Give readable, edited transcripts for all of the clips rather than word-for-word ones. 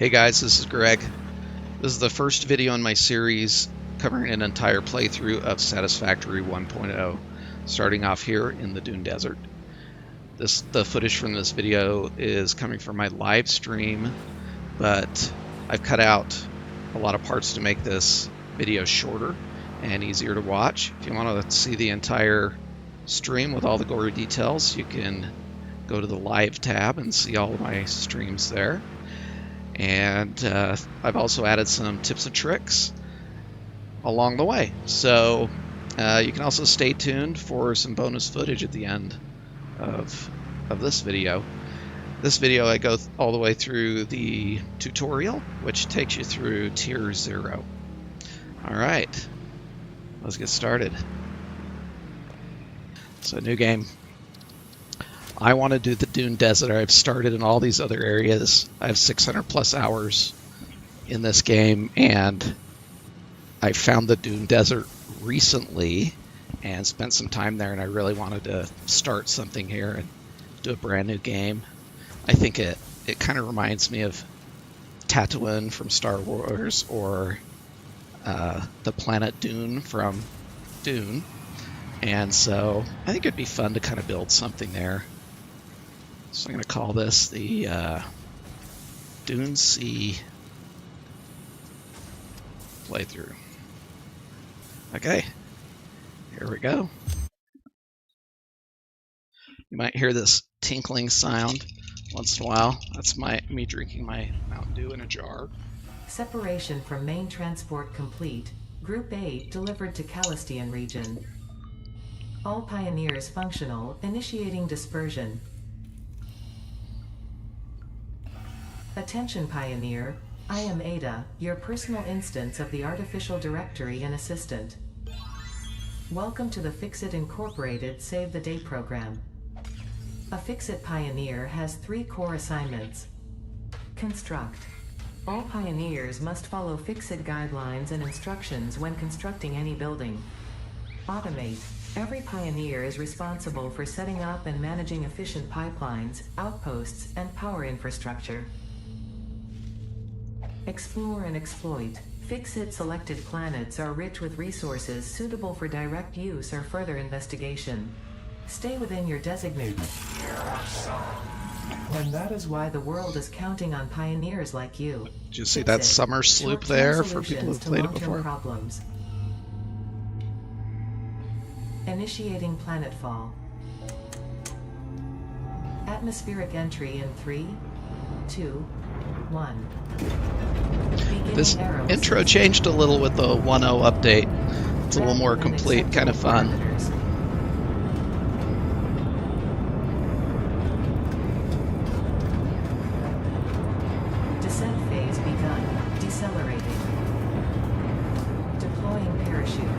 Hey guys, this is Greg. This is the first video in my series covering an entire playthrough of Satisfactory 1.0, starting off here in the Dune Desert. The footage from this video is coming from my live stream, but I've cut out a lot of parts to make this video shorter and easier to watch. If you want to see the entire stream with all the gory details, you can go to the live tab and see all of my streams there. And I've also added some tips and tricks along the way. So you can also stay tuned for some bonus footage at the end of this video. This video I go all the way through the tutorial, which takes you through Tier 0. Alright, let's get started. So new game. I want to do the Dune Desert. I've started in all these other areas. I have 600 plus hours in this game, and I found the Dune Desert recently and spent some time there, and I really wanted to start something here and do a brand new game. I think it kind of reminds me of Tatooine from Star Wars, or the planet Dune from Dune, and so I think it'd be fun to kind of build something there. So I'm going to call this the Dune Sea playthrough. Okay, here we go. You might hear this tinkling sound once in a while. That's me drinking my Mountain Dew in a jar. Separation from main transport complete. Group 8 delivered to Calistian region. All pioneers functional, initiating dispersion. Attention Pioneer, I am Ada, your personal instance of the Artificial Directory and Assistant. Welcome to the Fixit Incorporated Save the Day program. A Fixit Pioneer has 3 core assignments. Construct. All Pioneers must follow Fixit guidelines and instructions when constructing any building. Automate. Every Pioneer is responsible for setting up and managing efficient pipelines, outposts, and power infrastructure. Explore and exploit. Fixit selected planets are rich with resources suitable for direct use or further investigation. Stay within your designated. And that is why the world is counting on pioneers like you. Did you see that summer sloop there for people who've played it before? Problems. Initiating planetfall. Atmospheric entry in 3, 2, 1. This intro changed a little with the 1.0 update. It's a little more complete, kind of fun. Descent phase begun. Decelerating. Deploying parachute.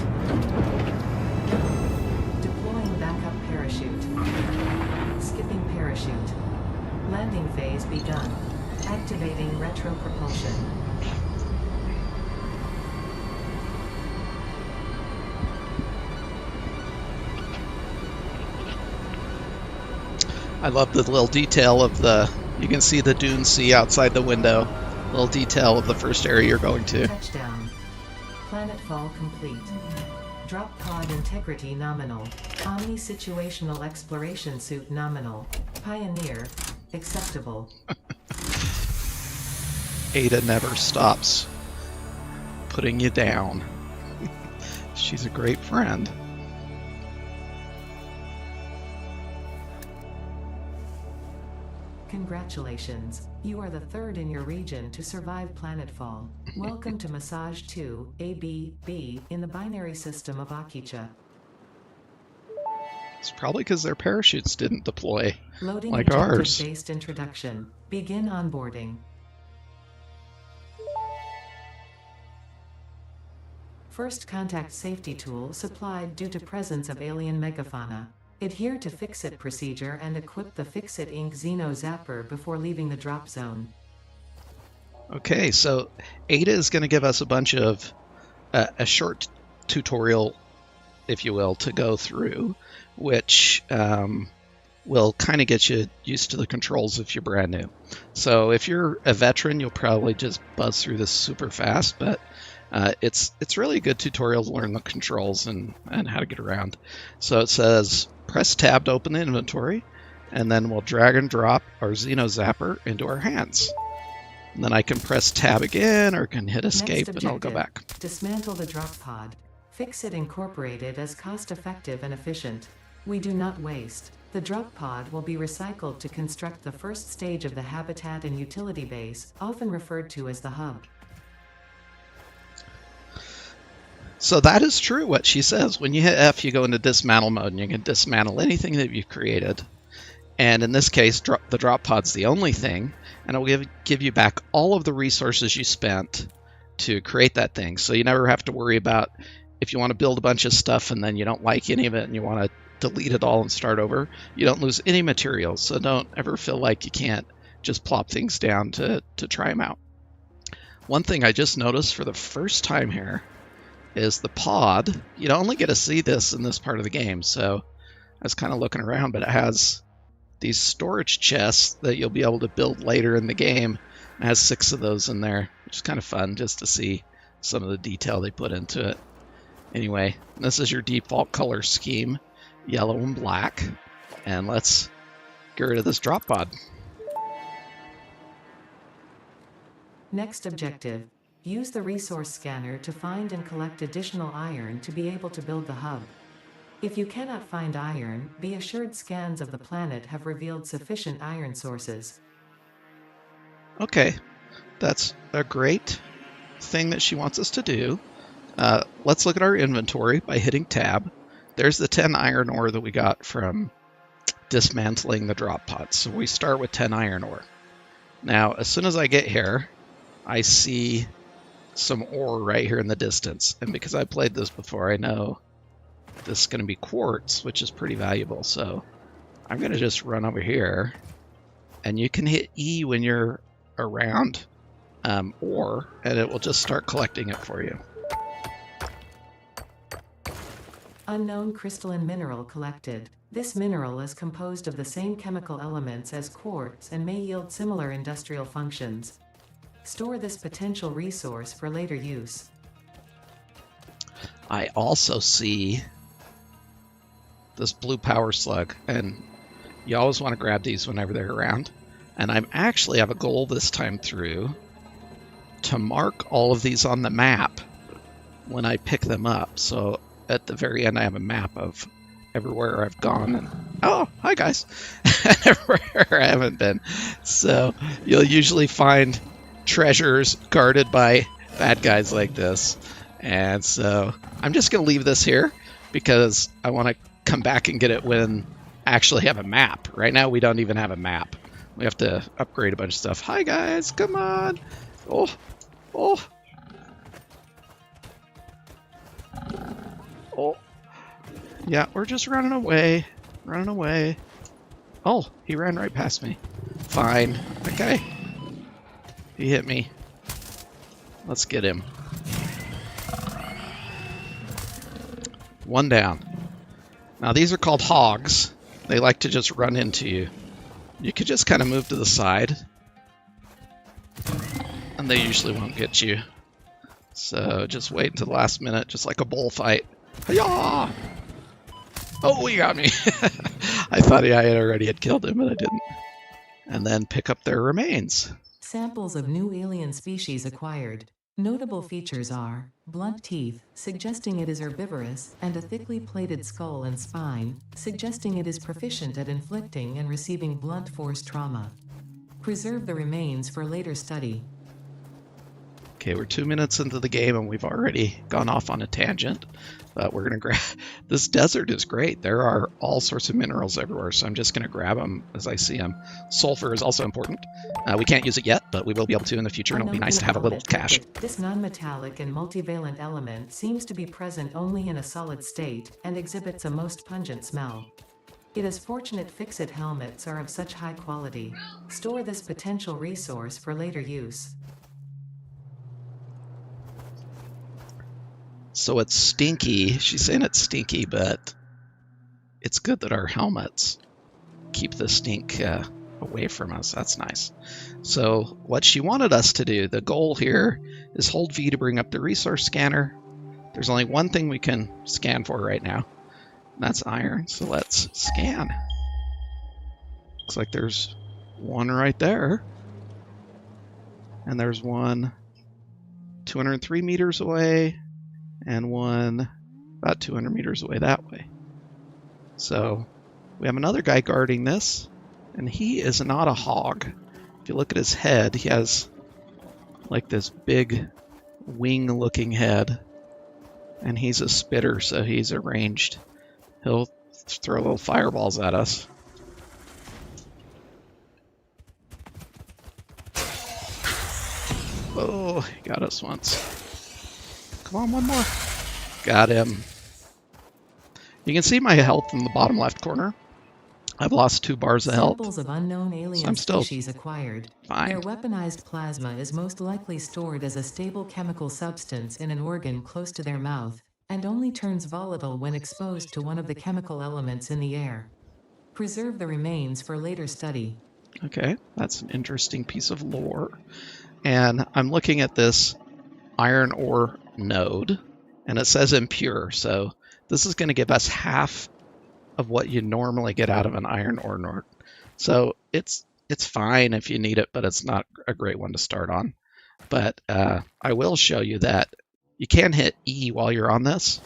Deploying backup parachute. Skipping parachute. Landing phase begun. Activating retro propulsion. I love the little detail of you can see the Dune Sea outside the window. Little detail of the first area you're going to. Touchdown. Planetfall complete. Drop pod integrity nominal. Omni situational exploration suit nominal. Pioneer. Acceptable. Ada never stops putting you down. She's a great friend. Congratulations, you are the 3rd in your region to survive planetfall. Welcome to Massage 2, ABB, in the binary system of Akicha. It's probably because their parachutes didn't deploy Loading like ours. Objective-based introduction. Begin onboarding. First contact safety tool supplied due to presence of alien megafauna. Adhere to Fixit procedure and equip the Fixit Inc. Xeno Zapper before leaving the drop zone. Okay, so Ada is going to give us a bunch of a short tutorial, if you will, to go through, which will kind of get you used to the controls if you're brand new. So if you're a veteran, you'll probably just buzz through this super fast, but it's really a good tutorial to learn the controls and how to get around. So it says press tab to open the inventory, and then we'll drag and drop our Xeno Zapper into our hands. And then I can press tab again or can hit escape and I'll go back. Dismantle the drop pod. Fix-It Incorporated is cost-effective and efficient. We do not waste. The drop pod will be recycled to construct the first stage of the habitat and utility base, often referred to as the hub. So that is true what she says. When you hit F, you go into dismantle mode and you can dismantle anything that you've created. And in this case, the drop pod's the only thing, and it will give you back all of the resources you spent to create that thing. So you never have to worry about if you want to build a bunch of stuff and then you don't like any of it and you want to delete it all and start over. You don't lose any materials, so don't ever feel like you can't just plop things down to try them out. One thing I just noticed for the first time here is the pod. You don't only get to see this in this part of the game, so I was kind of looking around, but it has these storage chests that you'll be able to build later in the game. It has 6 of those in there, which is kind of fun just to see some of the detail they put into it. Anyway, this is your default color scheme, yellow and black. And let's get rid of this drop pod. Next objective. Use the resource scanner to find and collect additional iron to be able to build the hub. If you cannot find iron, be assured scans of the planet have revealed sufficient iron sources. Okay, that's a great thing that she wants us to do. Let's look at our inventory by hitting tab. There's the 10 iron ore that we got from dismantling the drop pods. So we start with 10 iron ore. Now, as soon as I get here, I see some ore right here in the distance. And because I played this before, I know this is going to be quartz, which is pretty valuable. So I'm going to just run over here, and you can hit E when you're around ore, and it will just start collecting it for you. Unknown crystalline mineral collected. This mineral is composed of the same chemical elements as quartz and may yield similar industrial functions. Store this potential resource for later use. I also see this blue power slug, and you always want to grab these whenever they're around. And I actually have a goal this time through to mark all of these on the map when I pick them up. So at the very end, I have a map of everywhere I've gone. And oh, hi guys. Everywhere I haven't been. So you'll usually find treasures guarded by bad guys like this. And so I'm just going to leave this here because I want to come back and get it when I actually have a map. Right now, we don't even have a map. We have to upgrade a bunch of stuff. Hi, guys. Come on. Oh. Oh. Oh. Yeah, we're just running away. Running away. Oh, he ran right past me. Fine. Okay. He hit me. Let's get him. One down. Now these are called hogs. They like to just run into you. You could just kind of move to the side, and they usually won't get you. So just wait until the last minute, just like a bullfight. Hi-yah! Oh, he got me. I thought I already had killed him, but I didn't. And then pick up their remains. Samples of new alien species acquired. Notable features are blunt teeth, suggesting it is herbivorous, and a thickly plated skull and spine, suggesting it is proficient at inflicting and receiving blunt force trauma. Preserve the remains for later study. Okay, we're 2 minutes into the game and we've already gone off on a tangent, but we're going to grab... This desert is great. There are all sorts of minerals everywhere, so I'm just going to grab them as I see them. Sulfur is also important. We can't use it yet, but we will be able to in the future, and it'll be nice to have a little cash. This non-metallic and multivalent element seems to be present only in a solid state, and exhibits a most pungent smell. It is fortunate Fix-It helmets are of such high quality. Store this potential resource for later use. So it's stinky. She's saying it's stinky, but it's good that our helmets keep the stink away from us. That's nice. So what she wanted us to do, the goal here is hold V to bring up the resource scanner. There's only one thing we can scan for right now, and that's iron. So let's scan. Looks like there's one right there. And there's one 203 meters away, and one about 200 meters away that way. So we have another guy guarding this, and he is not a hog. If you look at his head, he has like this big wing-looking head, and he's a spitter, so he's arranged. He'll throw little fireballs at us. Oh, he got us once. Come on, one more. Got him. You can see my health in the bottom left corner. I've lost 2 bars of health. Samples of unknown alien I'm still species acquired. fine. Their weaponized plasma is most likely stored as a stable chemical substance in an organ close to their mouth, and only turns volatile when exposed to one of the chemical elements in the air. Preserve the remains for later study. Okay, that's an interesting piece of lore. And I'm looking at this iron ore node, and it says impure, so this is going to give us half of what you normally get out of an iron ore node. So it's fine if you need it, but it's not a great one to start on. But I will show you that you can hit E while you're on this,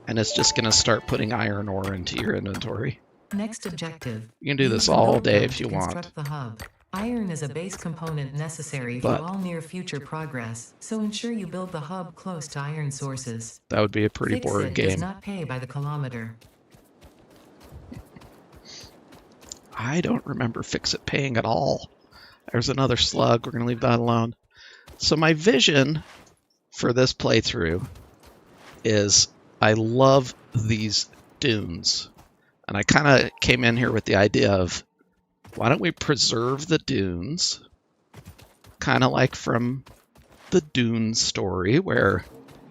and it's just going to start putting iron ore into your inventory. Next objective. You can do this Use the all build day node if you to want. construct the hub. Iron is a base component necessary for But- all near future progress, so ensure you build the hub close to iron sources. That would be a pretty boring Fix-It does game. not pay by the kilometer. I don't remember Fix-It paying at all. There's another slug. We're going to leave that alone. So my vision for this playthrough is I love these dunes. And I kind of came in here with the idea of, why don't we preserve the dunes? Kind of like from the Dune story, where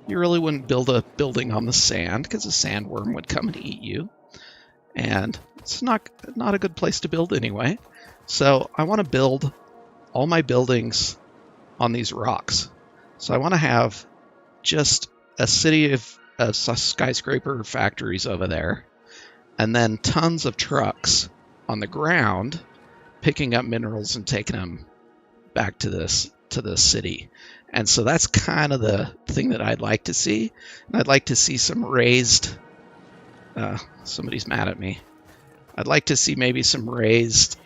you really wouldn't build a building on the sand because a sandworm would come and eat you. And it's not a good place to build anyway. So I want to build all my buildings on these rocks. So I want to have just a city of skyscraper factories over there, and then tons of trucks on the ground picking up minerals and taking them back to this city. And so that's kind of the thing that I'd like to see. And I'd like to see some raised somebody's mad at me. I'd like to see maybe some raised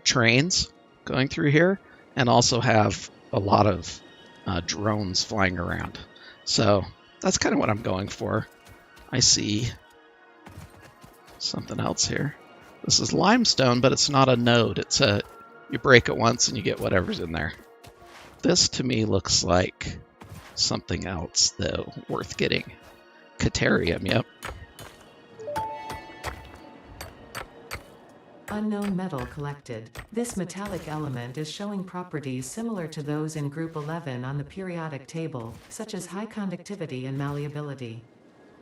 trains going through here, and also have a lot of drones flying around. So that's kind of what I'm going for. I see something else here. This is limestone, but it's not a node. It's you break it once and you get whatever's in there. This to me looks like something else, though, worth getting. Caterium, yep. Unknown metal collected. This metallic element is showing properties similar to those in Group 11 on the periodic table, such as high conductivity and malleability.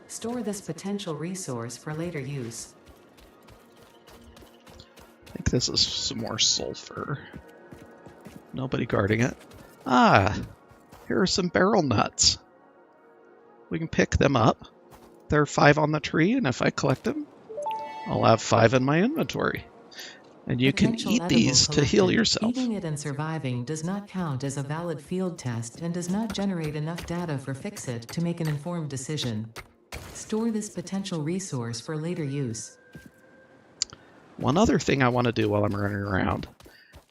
Store this potential resource for later use. I think this is some more sulfur. Nobody guarding it. Ah, here are some barrel nuts. We can pick them up. There are 5 on the tree, and if I collect them, I'll have 5 in my inventory. And you can Potential eat edible these to heal collected. yourself. Eating it and surviving does not count as a valid field test and does not generate enough data for Fix-It to make an informed decision. Store this potential resource for later use. One other thing I want to do while I'm running around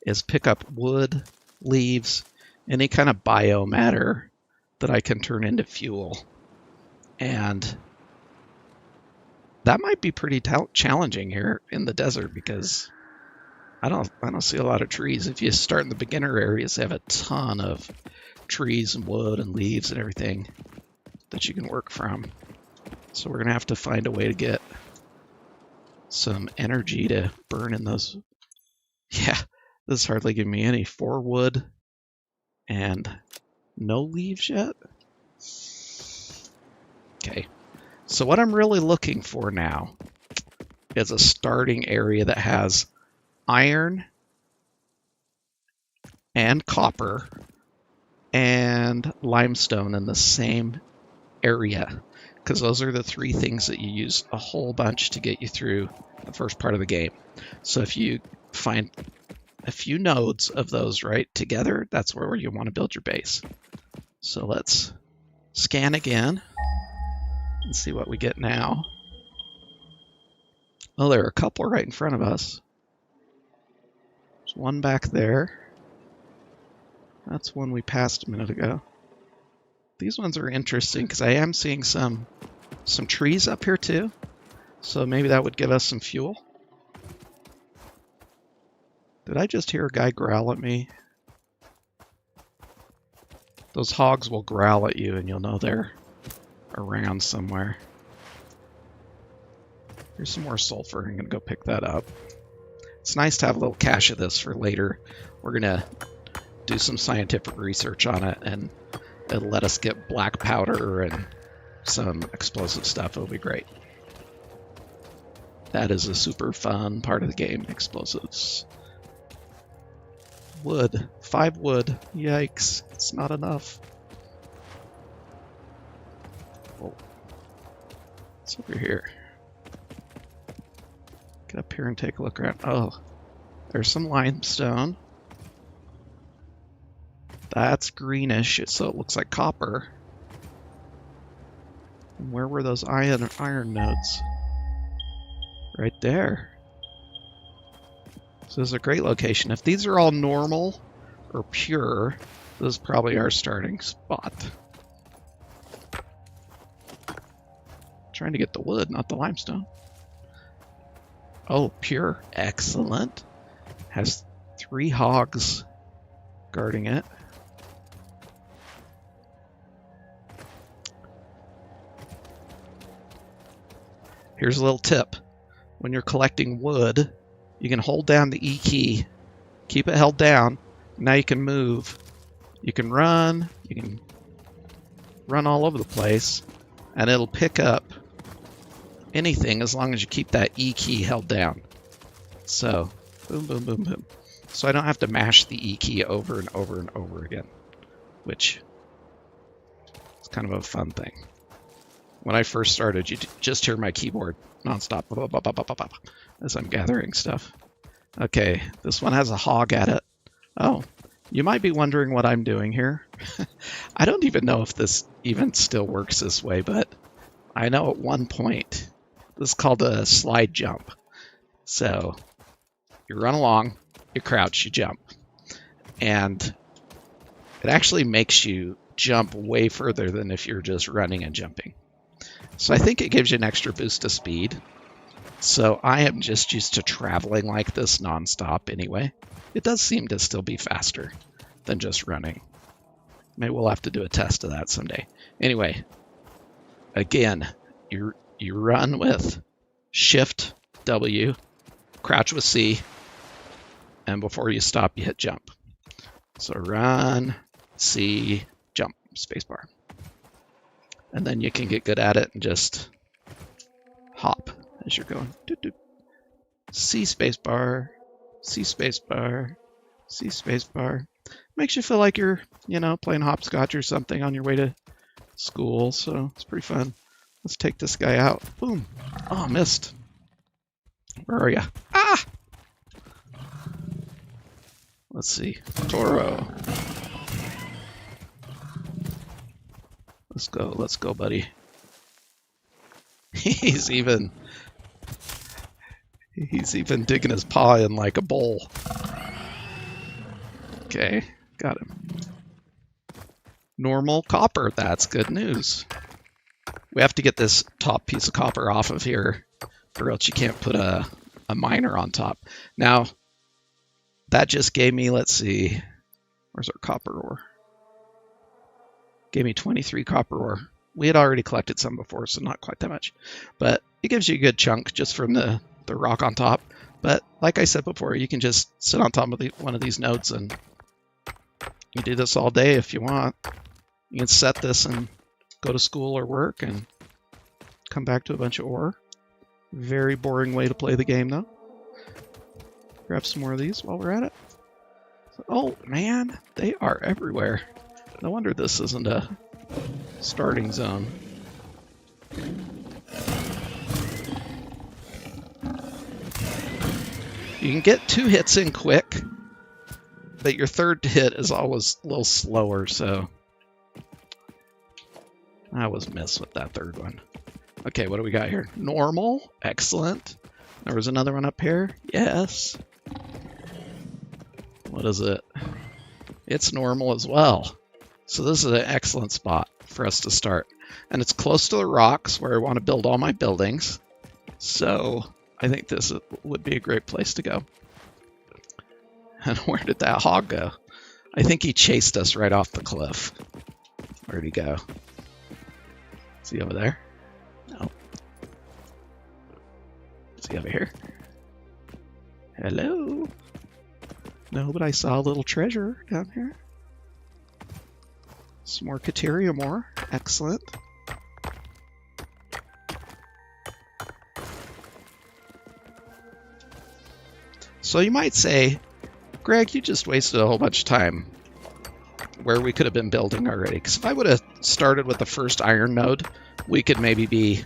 is pick up wood, leaves, any kind of biomatter that I can turn into fuel. And that might be pretty challenging here in the desert, because I don't see a lot of trees. If you start in the beginner areas, they have a ton of trees and wood and leaves and everything that you can work from. So we're gonna have to find a way to get some energy to burn in those. Yeah, this is hardly giving me any. 4 wood and no leaves yet. Okay, so what I'm really looking for now is a starting area that has iron and copper and limestone in the same area, because those are the three things that you use a whole bunch to get you through the first part of the game. So if you find a few nodes of those right together, that's where you want to build your base. So let's scan again and see what we get now. Oh, there are a couple right in front of us. There's one back there. That's one we passed a minute ago. These ones are interesting because I am seeing some trees up here too. So maybe that would give us some fuel. Did I just hear a guy growl at me? Those hogs will growl at you and you'll know they're around somewhere. Here's some more sulfur. I'm going to go pick that up. It's nice to have a little cache of this for later. We're going to do some scientific research on it, and it'll let us get black powder and some explosive stuff. It'll be great. That is a super fun part of the game, explosives. Wood. 5 wood. Yikes. It's not enough. Whoa. What's over here? Get up here and take a look around. Oh, there's some limestone. That's greenish, so it looks like copper. And where were those iron nodes? Right there. So this is a great location. If these are all normal or pure, this is probably our starting spot. Trying to get the wood, not the limestone. Oh, pure. Excellent. Has 3 hogs guarding it. Here's a little tip. When you're collecting wood, you can hold down the E key, keep it held down. Now you can move. You can run all over the place, and it'll pick up anything as long as you keep that E key held down. So, boom, boom, boom, boom. So I don't have to mash the E key over and over and over again, which is kind of a fun thing. When I first started, you just hear my keyboard nonstop as I'm gathering stuff. Okay, this one has a hog at it. Oh, you might be wondering what I'm doing here. I don't even know if this even still works this way, but I know at one point, this is called a slide jump. So you run along, you crouch, you jump. And it actually makes you jump way further than if you're just running and jumping. So I think it gives you an extra boost of speed. So I am just used to traveling like this nonstop anyway. It does seem to still be faster than just running. Maybe we'll have to do a test of that someday. Anyway, again, you run with Shift W, crouch with C, and before you stop, you hit jump. So run, C, jump, spacebar. And then you can get good at it and just hop as you're going. C spacebar, C spacebar, C spacebar. Makes you feel like you're, playing hopscotch or something on your way to school. So it's pretty fun. Let's take this guy out. Boom. Oh, missed. Where are you? Ah! Let's see. Toro. Let's go, buddy. He's even digging his paw in like a bowl. Okay, got him. Normal copper, that's good news. We have to get this top piece of copper off of here, or else you can't put a miner on top. Now, that just gave me, let's see, where's our copper ore? Gave me 23 copper ore. We had already collected some before, so not quite that much. But it gives you a good chunk just from the rock on top. But like I said before, you can just sit on top of one of these nodes and you do this all day if you want. You can set this and go to school or work and come back to a bunch of ore. Very boring way to play the game, though. Grab some more of these while we're at it. Oh, man, they are everywhere. No wonder this isn't a starting zone. You can get 2 hits in quick, but your third hit is always a little slower, so I was missed with that third one. Okay, what do we got here? Normal. Excellent. There was another one up here. Yes. What is it? It's normal as well. So this is an excellent spot for us to start. And it's close to the rocks where I want to build all my buildings. So I think this would be a great place to go. And where did that hog go? I think he chased us right off the cliff. Where'd he go? Is he over there? No. Is he over here? Hello? No, but I saw a little treasure down here. Some more Caterium ore. Excellent. So you might say, Greg, you just wasted a whole bunch of time where we could have been building already. Because if I would have started with the first iron node, we could maybe be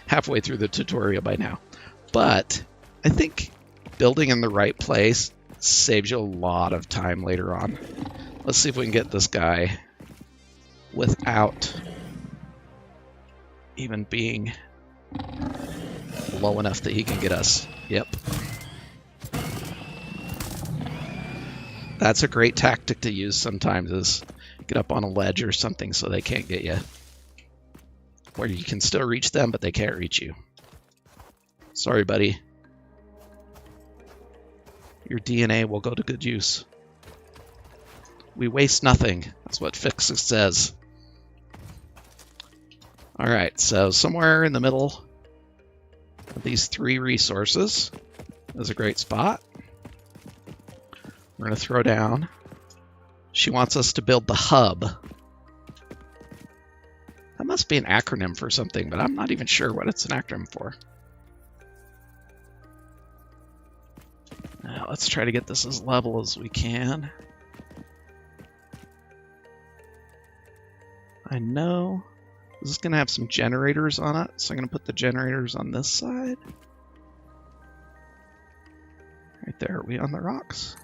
halfway through the tutorial by now. But I think building in the right place saves you a lot of time later on. Let's see if we can get this guy without even being low enough that he can get us. Yep. That's a great tactic to use sometimes, is get up on a ledge or something so they can't get you. Where you can still reach them, but they can't reach you. Sorry, buddy. Your DNA will go to good use. We waste nothing. That's what Fixit says. Alright, so somewhere in the middle of these 3 resources is a great spot. We're going to throw down. She wants us to build the hub. That must be an acronym for something, but I'm not even sure what it's an acronym for. Now, let's try to get this as level as we can. I know this is going to have some generators on it, so I'm going to put the generators on this side. Right there, are we on the rocks?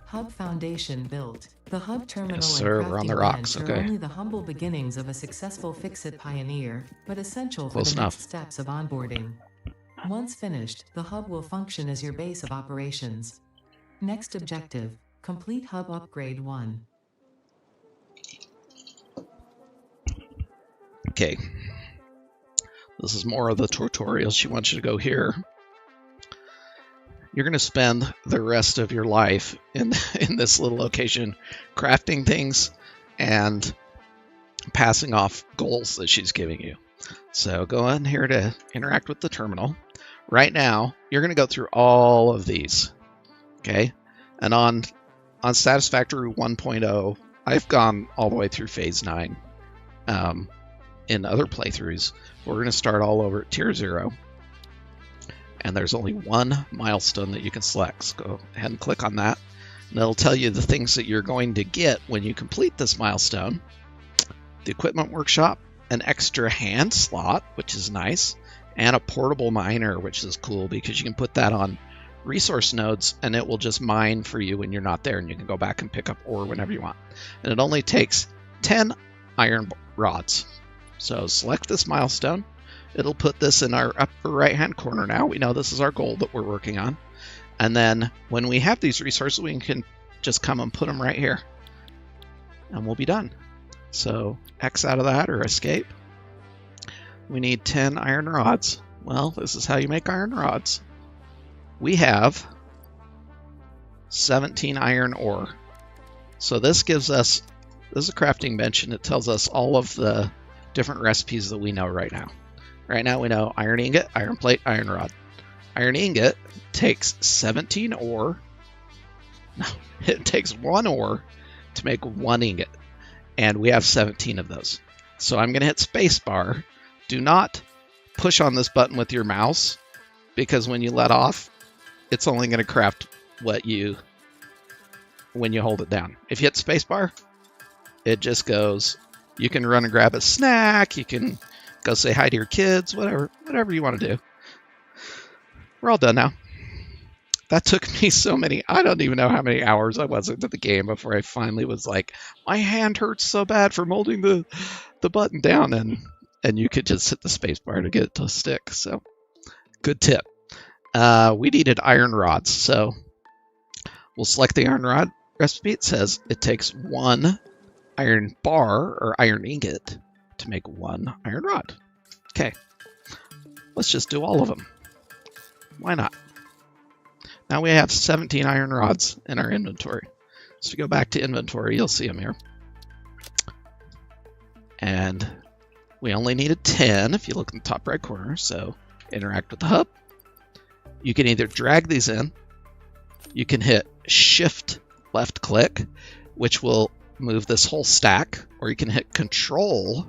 Hub foundation built. The hub terminal Yes, sir, and we're on the crafting rocks, bench are okay. only the humble beginnings of a successful Fixit pioneer, but essential for Close the enough. next steps of onboarding. Once finished, the hub will function as your base of operations. Next objective, complete hub upgrade 1. Okay. This is more of the tutorial. She wants you to go here. You're going to spend the rest of your life in this little location crafting things and passing off goals that she's giving you. So go in here to interact with the terminal. Right now, you're going to go through all of these. Okay? And on Satisfactory 1.0, I've gone all the way through Phase 9 in other playthroughs. We're going to start all over at Tier 0. And there's only one milestone that you can select. So go ahead and click on that. And it'll tell you the things that you're going to get when you complete this milestone. The equipment workshop, an extra hand slot, which is nice, and a portable miner, which is cool because you can put that on resource nodes and it will just mine for you when you're not there, and you can go back and pick up ore whenever you want. And it only takes 10 iron rods. So select this milestone. It'll put this in our upper right hand corner now. We know this is our goal that we're working on. And then when we have these resources, we can just come and put them right here. And we'll be done. So X out of that or escape. We need 10 iron rods. Well, this is how you make iron rods. We have 17 iron ore. So this gives us, this is a crafting bench, and it tells us all of the different recipes that we know right now. Right now we know iron ingot, iron plate, iron rod. Iron ingot takes 17 ore. No, it takes 1 ore to make 1 ingot. And we have 17 of those. So I'm going to hit spacebar do not push on this button with your mouse, because when you let off, it's only going to craft when you hold it down. If you hit spacebar, it just goes. You can run and grab a snack. You can go say hi to your kids, whatever you want to do. We're all done now. That took me so many, I don't even know how many hours I was into the game before I finally was like, my hand hurts so bad from holding the button down, and you could just hit the space bar to get it to stick. So good tip. We needed iron rods, so we'll select the iron rod recipe. It says it takes 1 iron bar or iron ingot to make 1 iron rod. Okay, let's just do all of them. Why not? Now we have 17 iron rods in our inventory. So if you go back to inventory, you'll see them here. And we only needed 10 if you look in the top right corner. So interact with the hub. You can either drag these in. You can hit Shift left click, which will move this whole stack. Or you can hit Control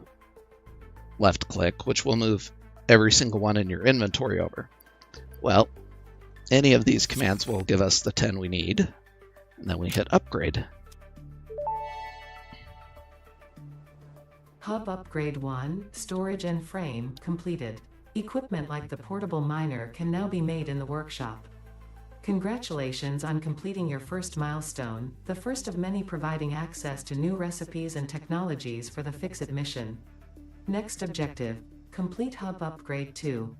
left click, which will move every single one in your inventory over. Well, any of these commands will give us the 10 we need, and then we hit upgrade. Hub Upgrade 1, Storage and Frame, completed. Equipment like the portable miner can now be made in the workshop. Congratulations on completing your first milestone, the first of many providing access to new recipes and technologies for the Fix-It mission. Next objective, complete Hub Upgrade 2.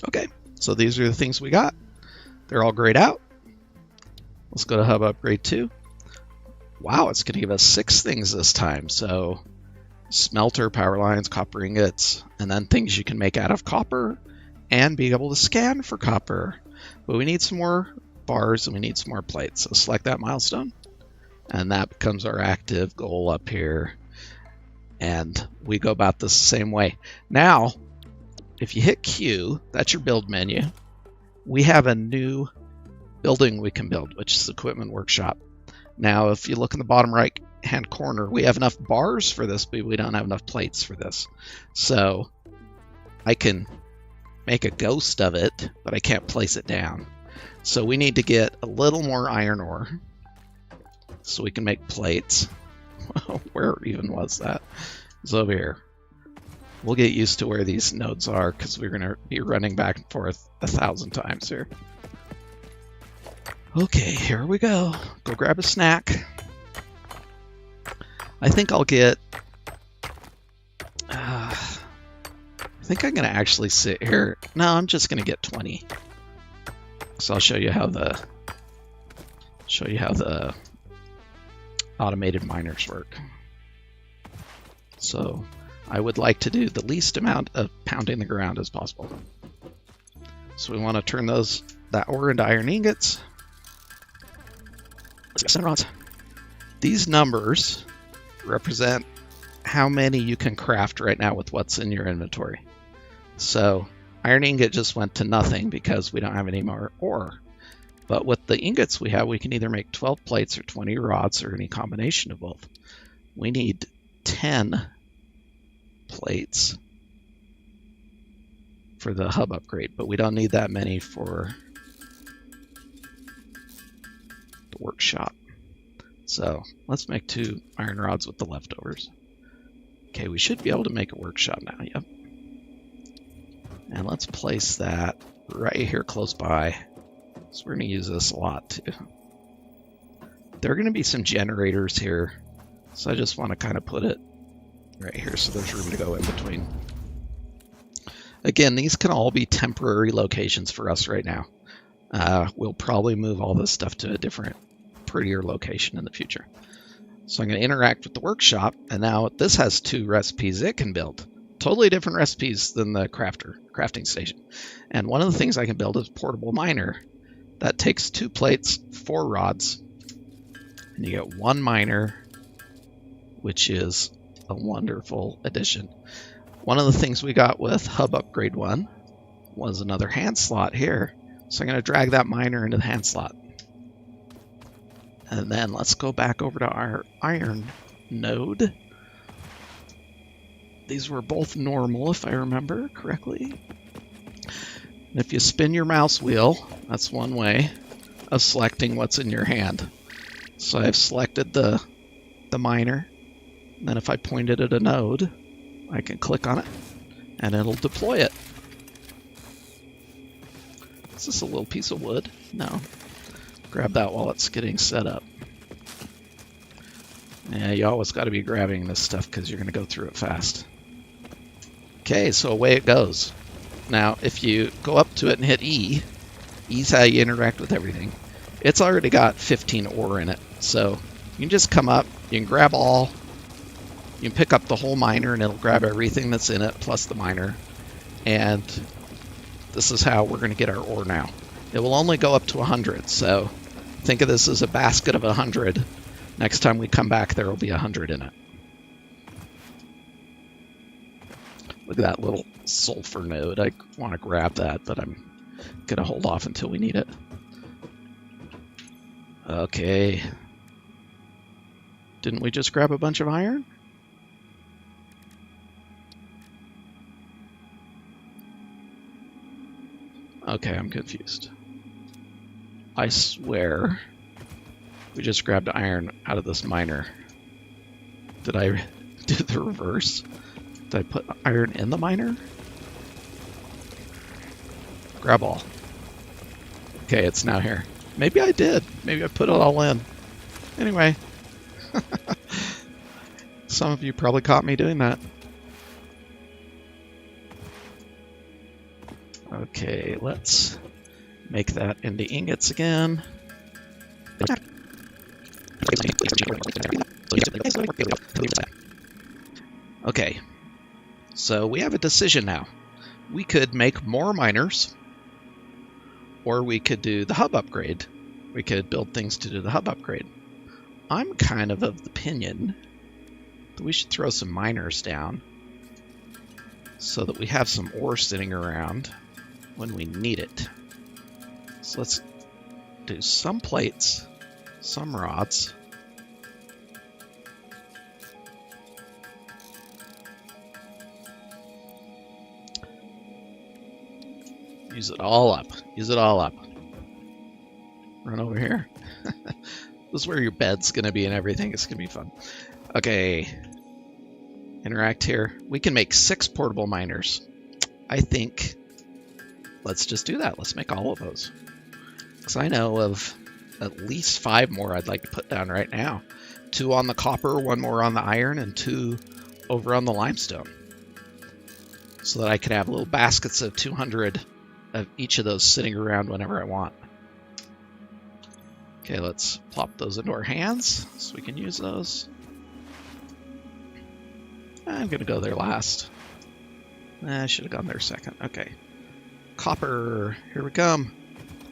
Okay, so these are the things we got. They're all grayed out. Let's go to Hub Upgrade 2. Wow, it's going to give us 6 things this time. So smelter, power lines, copper ingots, and then things you can make out of copper and be able to scan for copper. But we need some more bars and we need some more plates. So select that milestone, and that becomes our active goal up here. And we go about this the same way. Now, if you hit Q, that's your build menu. We have a new building we can build, which is Equipment Workshop. Now, if you look in the bottom right hand corner, we have enough bars for this, but we don't have enough plates for this. So I can make a ghost of it, but I can't place it down. So we need to get a little more iron ore so we can make plates. Where even was that? It's over here. We'll get used to where these nodes are because we're going to be running back and forth 1,000 times here. Okay, here we go. Go grab a snack. I think I'll get... I think I'm going to actually sit here. No, I'm just going to get 20. So I'll show you how the automated miners work. So I would like to do the least amount of pounding the ground as possible. So we want to turn that ore into iron ingots. Let's get 7 rods. These numbers represent how many you can craft right now with what's in your inventory. So iron ingot just went to nothing because we don't have any more ore. But with the ingots we have, we can either make 12 plates or 20 rods or any combination of both. We need 10 plates for the hub upgrade, but we don't need that many for the workshop. So let's make 2 iron rods with the leftovers. Okay, we should be able to make a workshop now, yep. And let's place that right here close by. So we're going to use this a lot too. There are going to be some generators here, so I just want to kind of put it right here so there's room to go in between. Again, these can all be temporary locations for us right now. We'll probably move all this stuff to a different, prettier location in the future. So I'm going to interact with the workshop, and now this has 2 recipes it can build. Totally different recipes than the crafting station. And one of the things I can build is portable miner. That takes 2 plates, 4 rods, and you get 1 miner, which is a wonderful addition. One of the things we got with Hub Upgrade 1 was another hand slot here. So I'm going to drag that miner into the hand slot. And then let's go back over to our iron node. These were both normal, if I remember correctly. And if you spin your mouse wheel, that's one way of selecting what's in your hand. So I've selected the miner. And then if I point it at a node, I can click on it, and it'll deploy it. Is this a little piece of wood? No. Grab that while it's getting set up. Yeah, you always got to be grabbing this stuff because you're going to go through it fast. Okay, so away it goes. Now, if you go up to it and hit E, E's how you interact with everything. It's already got 15 ore in it, so you can just come up, you can grab all, you can pick up the whole miner and it'll grab everything that's in it plus the miner. And this is how we're going to get our ore now. It will only go up to 100, so think of this as a basket of 100. Next time we come back, there will be 100 in it. Look at that little sulfur node. I want to grab that, but I'm going to hold off until we need it. Okay. Didn't we just grab a bunch of iron? Okay, I'm confused. I swear we just grabbed iron out of this miner. Did I do the reverse? Did I put iron in the miner? Grab all. Okay, it's now here. Maybe I did. Maybe I put it all in. Anyway. Some of you probably caught me doing that. Okay, let's make that into ingots again. Okay, so we have a decision now. We could make more miners, or we could do the hub upgrade. We could build things to do the hub upgrade. I'm kind of the opinion that we should throw some miners down so that we have some ore sitting around when we need it. So let's do some plates, some rods. Use it all up. Use it all up. Run over here. This is where your bed's going to be and everything. It's going to be fun. Okay. Interact here. We can make 6 portable miners. I think let's just do that. Let's make all of those. Because I know of at least 5 more I'd like to put down right now. 2 on the copper, 1 more on the iron, and 2 over on the limestone. So that I could have little baskets of 200 of each of those sitting around whenever I want. Okay, let's plop those into our hands so we can use those. I'm going to go there last. I should have gone there second. Okay. Copper, here we come.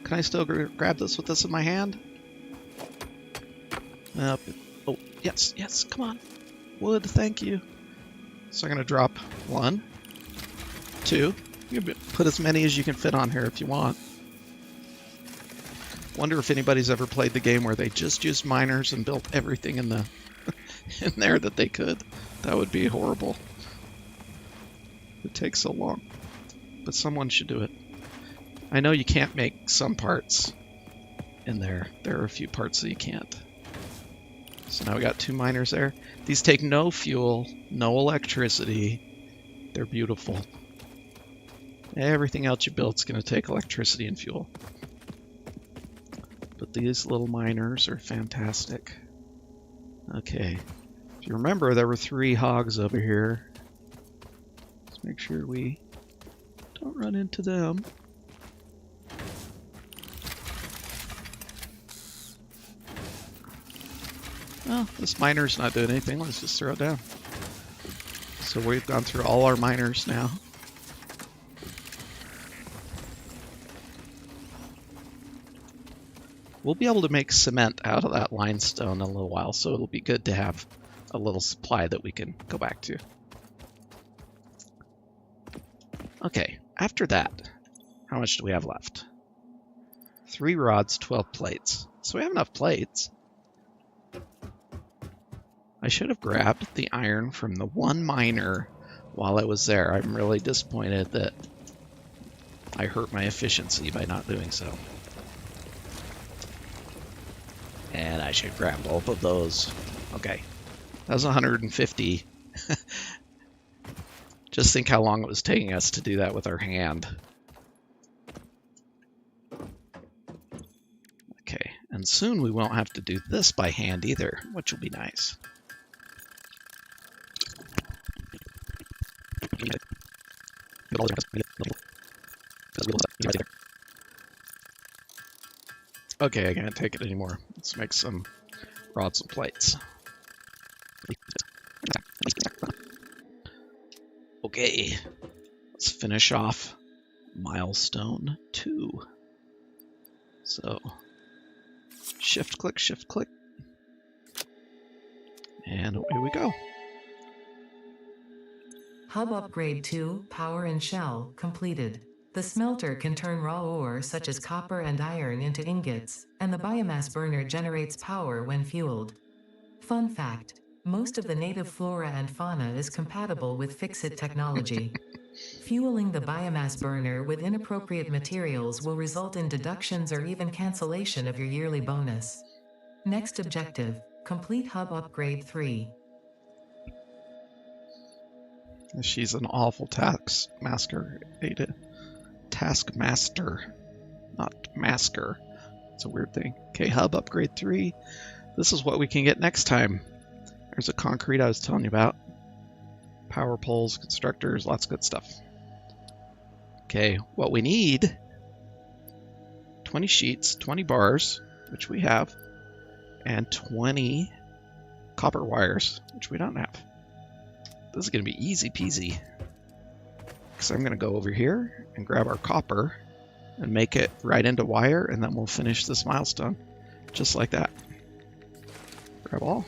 Can I still grab this with this in my hand? Oh, yes, yes, come on. Wood, thank you. So I'm going to drop 1, 2. You can put as many as you can fit on here if you want. Wonder if anybody's ever played the game where they just used miners and built everything in the in there that they could. That would be horrible. It takes so long. But someone should do it. I know you can't make some parts in there. There are a few parts that you can't. So now we got 2 miners there. These take no fuel, no electricity. They're beautiful. Everything else you build's going to take electricity and fuel. But these little miners are fantastic. Okay. If you remember, there were 3 hogs over here. Let's make sure we don't run into them. Well, this miner's not doing anything. Let's just throw it down. So we've gone through all our miners now. We'll be able to make cement out of that limestone in a little while, so it'll be good to have a little supply that we can go back to. Okay, after that, how much do we have left? 3 rods, 12 plates. So we have enough plates. I should have grabbed the iron from the 1 miner while I was there. I'm really disappointed that I hurt my efficiency by not doing so. And I should grab both of those. Okay, that was 150. Just think how long it was taking us to do that with our hand. Okay, and soon we won't have to do this by hand either, which will be nice. Okay, I can't take it anymore. Let's make some rods and plates. Okay, let's finish off milestone 2. So, shift click, and away we go. Hub Upgrade 2, Power and Shell, completed. The smelter can turn raw ore such as copper and iron into ingots, and the biomass burner generates power when fueled. Fun fact, most of the native flora and fauna is compatible with Fixit technology. Fueling the biomass burner with inappropriate materials will result in deductions or even cancellation of your yearly bonus. Next objective, complete Hub Upgrade 3. She's an awful taskmaster, Ada. Taskmaster, not masker. It's a weird thing. Okay, Hub Upgrade 3. This is what we can get next time. There's a concrete I was telling you about. Power poles, constructors, lots of good stuff. Okay, what we need, 20 sheets, 20 bars, which we have, and 20 copper wires, which we don't have. This is going to be easy peasy. Because I'm going to go over here and grab our copper and make it right into wire, and then we'll finish this milestone. Just like that. Grab all.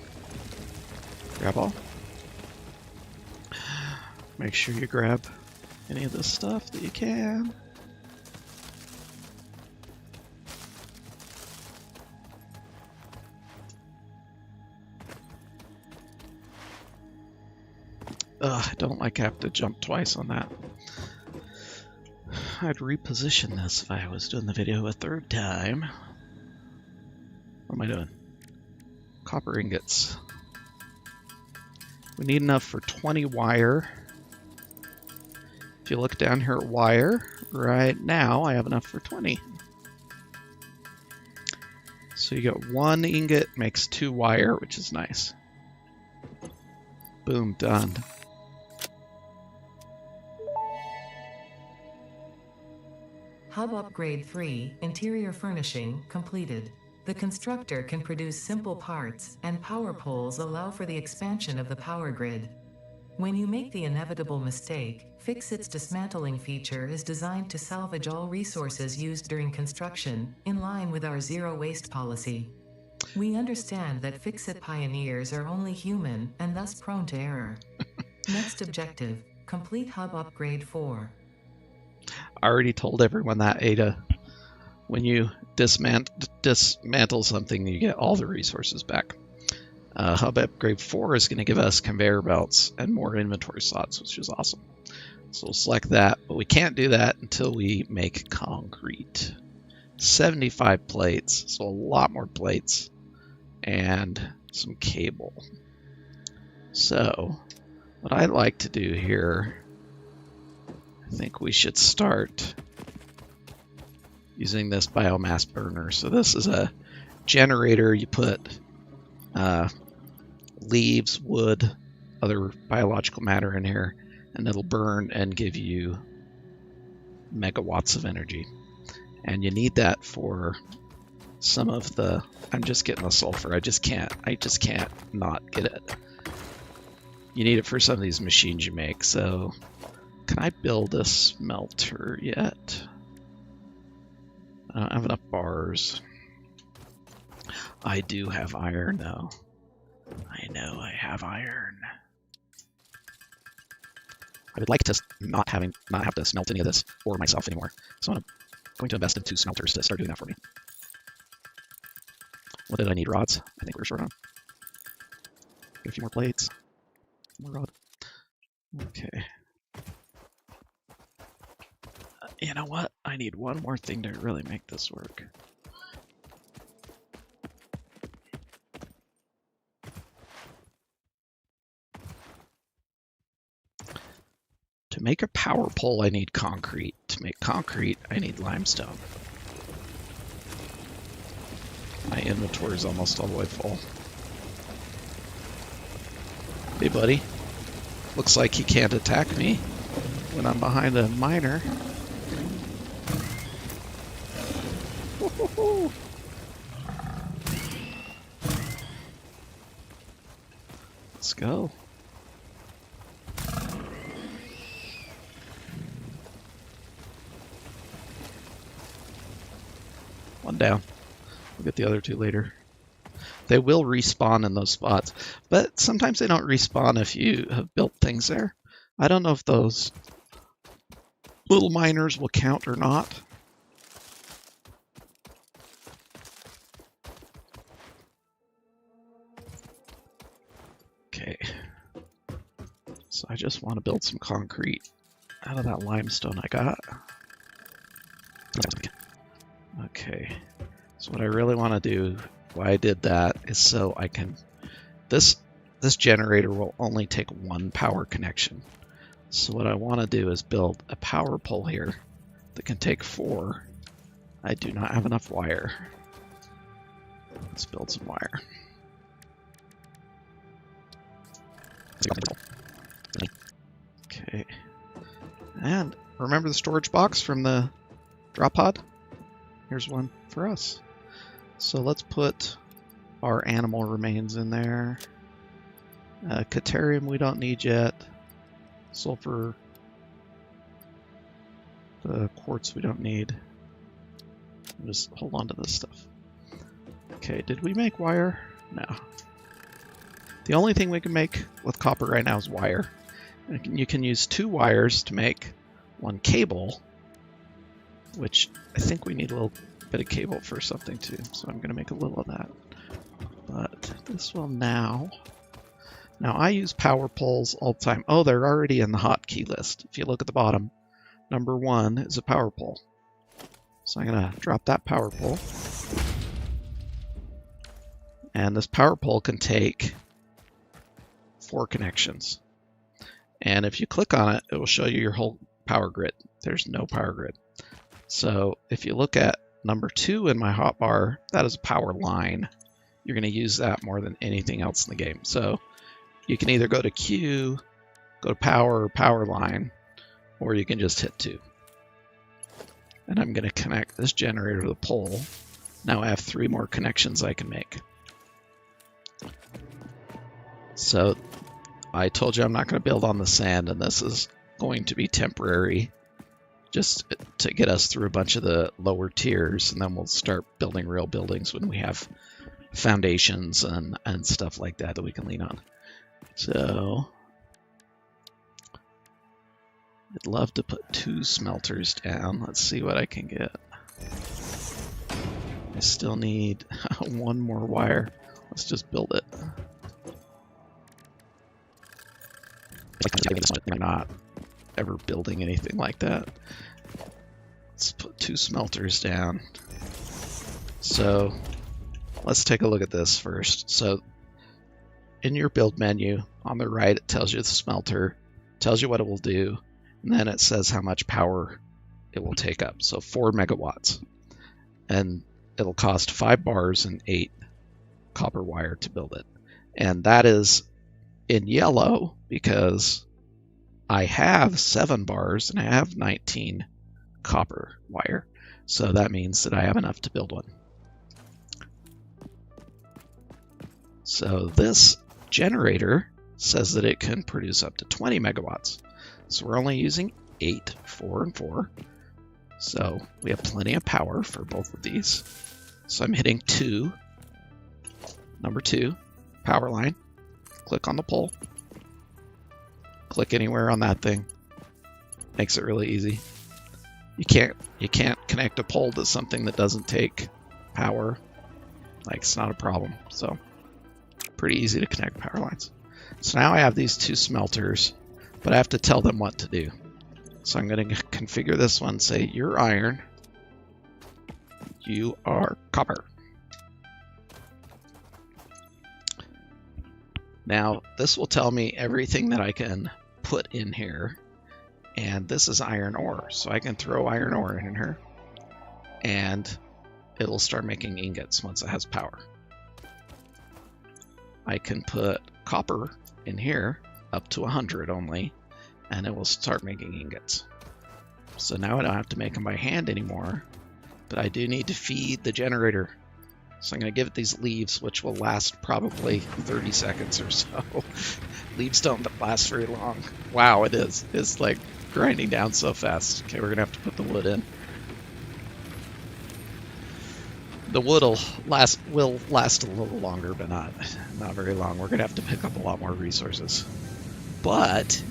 Grab all. Make sure you grab any of this stuff that you can. I don't like I have to jump twice on that. I'd reposition this if I was doing the video a third time. What am I doing? Copper ingots. We need enough for 20 wire. If you look down here at wire, right now I have enough for 20. So you get 1 ingot makes 2 wire, which is nice. Boom, done. Hub Upgrade 3, Interior Furnishing, completed. The constructor can produce simple parts, and power poles allow for the expansion of the power grid. When you make the inevitable mistake, Fixit's dismantling feature is designed to salvage all resources used during construction, in line with our zero waste policy. We understand that Fixit pioneers are only human, and thus prone to error. Next objective, complete Hub Upgrade 4. I already told everyone that, Ada. When you dismantle something, you get all the resources back. Hub Upgrade 4 is going to give us conveyor belts and more inventory slots, which is awesome. So we'll select that, but we can't do that until we make concrete. 75 plates, so a lot more plates, and some cable. So what I'd like to do here, I think we should start using this biomass burner. So this is a generator. You put leaves, wood, other biological matter in here, and it'll burn and give you megawatts of energy. And you need that for some of the, I'm just getting the sulfur. I just can't not get it. You need it for some of these machines you make. So can I build a smelter yet? I don't have enough bars. I do have iron though. I know I have iron. I would like to not have to smelt any of this ore myself anymore. So I'm going to invest in 2 smelters to start doing that for me. What did I need? Rods? I think we're short on. Get a few more plates. More rod. Okay. You know what? I need one more thing to really make this work. To make a power pole, I need concrete. To make concrete, I need limestone. My inventory is almost all the way full. Hey, buddy. Looks like he can't attack me when I'm behind a miner. Woo-hoo-hoo. Let's go. One down. We'll get the other two later. They will respawn in those spots, but sometimes they don't respawn if you have built things there. I don't know if those little miners will count or not. Okay. So I just want to build some concrete out of that limestone I got. Okay. So what I really want to do, why I did that, is so I can... This generator will only take one power connection. So what I want to do is build a power pole here that can take 4. I do not have enough wire. Let's build some wire. Okay. And remember the storage box from the drop pod? Here's one for us. So let's put our animal remains in there. Caterium we don't need yet. Sulfur. The quartz we don't need. Just hold on to this stuff. Okay, did we make wire? No. The only thing we can make with copper right now is wire. And you can use 2 wires to make 1 cable, which I think we need a little bit of cable for something too, so I'm going to make a little of that. But this will now I use power poles all the time. Oh, they're already in the hotkey list. If you look at the bottom, number 1 is a power pole. So I'm going to drop that power pole. And this power pole can take 4 connections. And if you click on it, it will show you your whole power grid. There's no power grid. So if you look at number 2 in my hotbar, that is a power line. You're going to use that more than anything else in the game. So you can either go to Q, go to power or power line, or you can just hit 2. And I'm going to connect this generator to the pole. Now I have 3 more connections I can make. So I told you I'm not going to build on the sand, and this is going to be temporary just to get us through a bunch of the lower tiers, and then we'll start building real buildings when we have foundations and stuff like that we can lean on. So I'd love to put 2 smelters down. Let's see what I can get. I still need 1 more wire. Let's just build it. I'm not ever building anything like that. Let's put 2 smelters down. So let's take a look at this first. So in your build menu on the right, it tells you the smelter, tells you what it will do, and then it says how much power it will take up. So 4 megawatts. And it'll cost 5 bars and 8 copper wire to build it. And that is in yellow because I have 7 bars and I have 19 copper wire. So that means that I have enough to build one. So this generator says that it can produce up to 20 megawatts. So we're only using 8, 4, and 4. So we have plenty of power for both of these. So I'm hitting 2, number 2, power line. Click on the pole. Click anywhere on that thing. Makes it really easy. You can't connect a pole to something that doesn't take power. Like, it's not a problem. So pretty easy to connect power lines. So now I have these 2 smelters but I have to tell them what to do. So I'm going to configure this one, say you're iron, you are copper. Now this will tell me everything that I can put in here, and this is iron ore, so I can throw iron ore in here and it'll start making ingots once it has power. I can put copper in here up to 100 only, and it will start making ingots. So now I don't have to make them by hand anymore, but I do need to feed the generator. So I'm going to give it these leaves, which will last probably 30 seconds or so. Leaves don't last very long. Wow, it is. It's like grinding down so fast. Okay, we're going to have to put the wood in. The wood will last a little longer, but not very long. We're going to have to pick up a lot more resources. But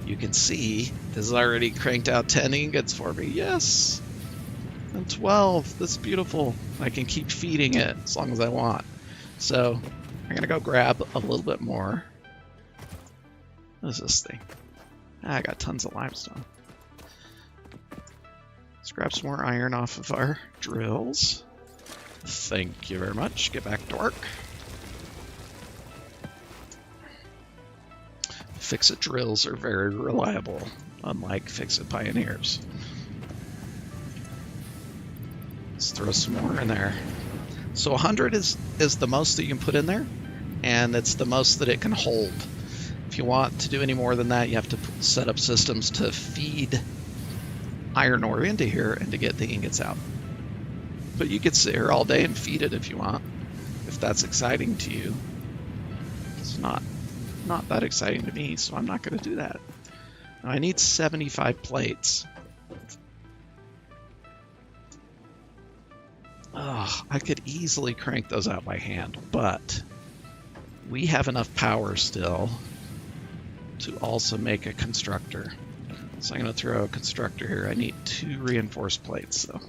you can see this has already cranked out 10 ingots for me. Yes! And 12. That's beautiful. I can keep feeding it as long as I want. So I'm going to go grab a little bit more. What is this thing? I got tons of limestone. Let's grab some more iron off of our drills. Thank you very much. Get back to work. Fix-it drills are very reliable, unlike fix-it pioneers. Let's throw some more in there. So 100 is the most that you can put in there, and it's the most that it can hold. If you want to do any more than that, you have to set up systems to feed iron ore into here and to get the ingots out. But you could sit here all day and feed it if you want, if that's exciting to you. It's not that exciting to me, so I'm not going to do that. Now, I need 75 plates. I could easily crank those out by hand, but we have enough power still to also make a constructor. So I'm going to throw a constructor here. I need 2 reinforced plates, though.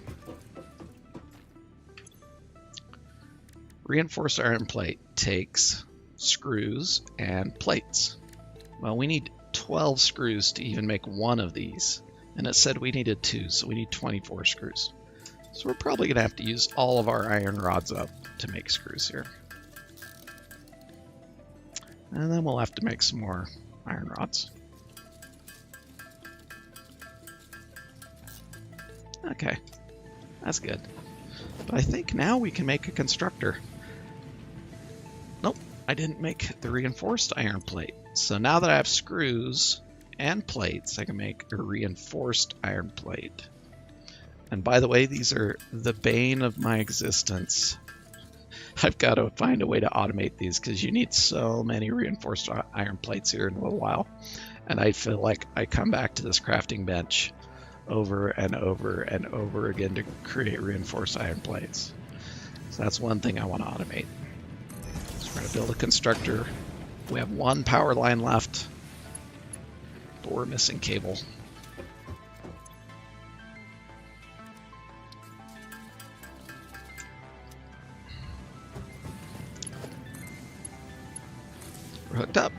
Reinforced iron plate takes screws and plates. Well, we need 12 screws to even make one of these, and it said we needed 2, so we need 24 screws. So we're probably going to have to use all of our iron rods up to make screws here. And then we'll have to make some more iron rods. Okay, that's good. But I think now we can make a constructor. Nope, I didn't make the reinforced iron plate. So now that I have screws and plates, I can make a reinforced iron plate. And by the way, these are the bane of my existence. I've got to find a way to automate these because you need so many reinforced iron plates here in a little while. And I feel like I come back to this crafting bench over and over and over again to create reinforced iron plates. So that's one thing I want to automate. So we're going to build a constructor. We have 1 power line left, but we're missing cable. We're hooked up.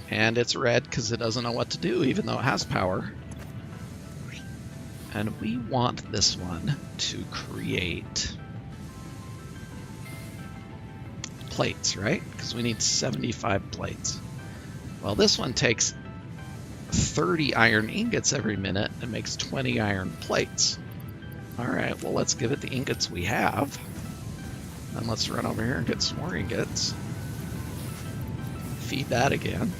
And it's red because it doesn't know what to do, even though it has power. And we want this one to create plates, right? Because we need 75 plates. Well, this one takes 30 iron ingots every minute and makes 20 iron plates. All right, well, let's give it the ingots we have. And let's run over here and get some more ingots. Feed that again.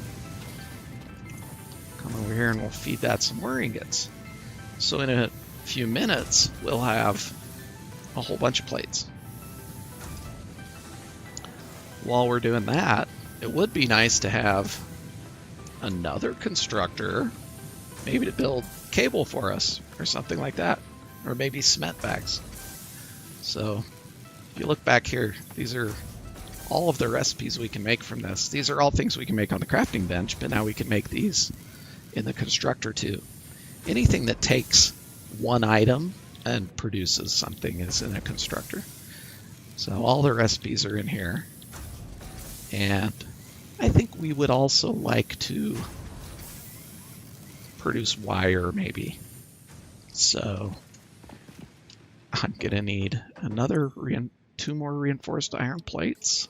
Come over here and we'll feed that some more ingots. So in a few minutes, we'll have a whole bunch of plates. While we're doing that, it would be nice to have another constructor, maybe to build cable for us or something like that, or maybe cement bags. So if you look back here, these are all of the recipes we can make from this. These are all things we can make on the crafting bench, but now we can make these in the constructor too. Anything that takes one item and produces something is in a constructor. So all the recipes are in here. And I think we would also like to produce wire, maybe. So I'm gonna need another 2 more reinforced iron plates.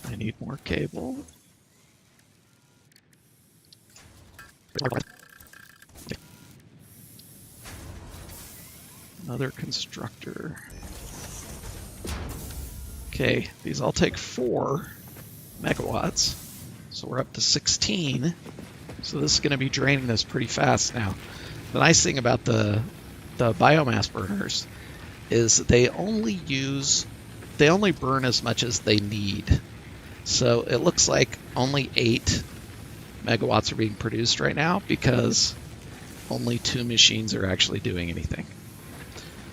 I need more cable. Another constructor. Okay, these all take 4 megawatts. So we're up to 16. So this is going to be draining this pretty fast now. The nice thing about the biomass burners is they only burn as much as they need. So it looks like only 8 megawatts are being produced right now because only 2 machines are actually doing anything.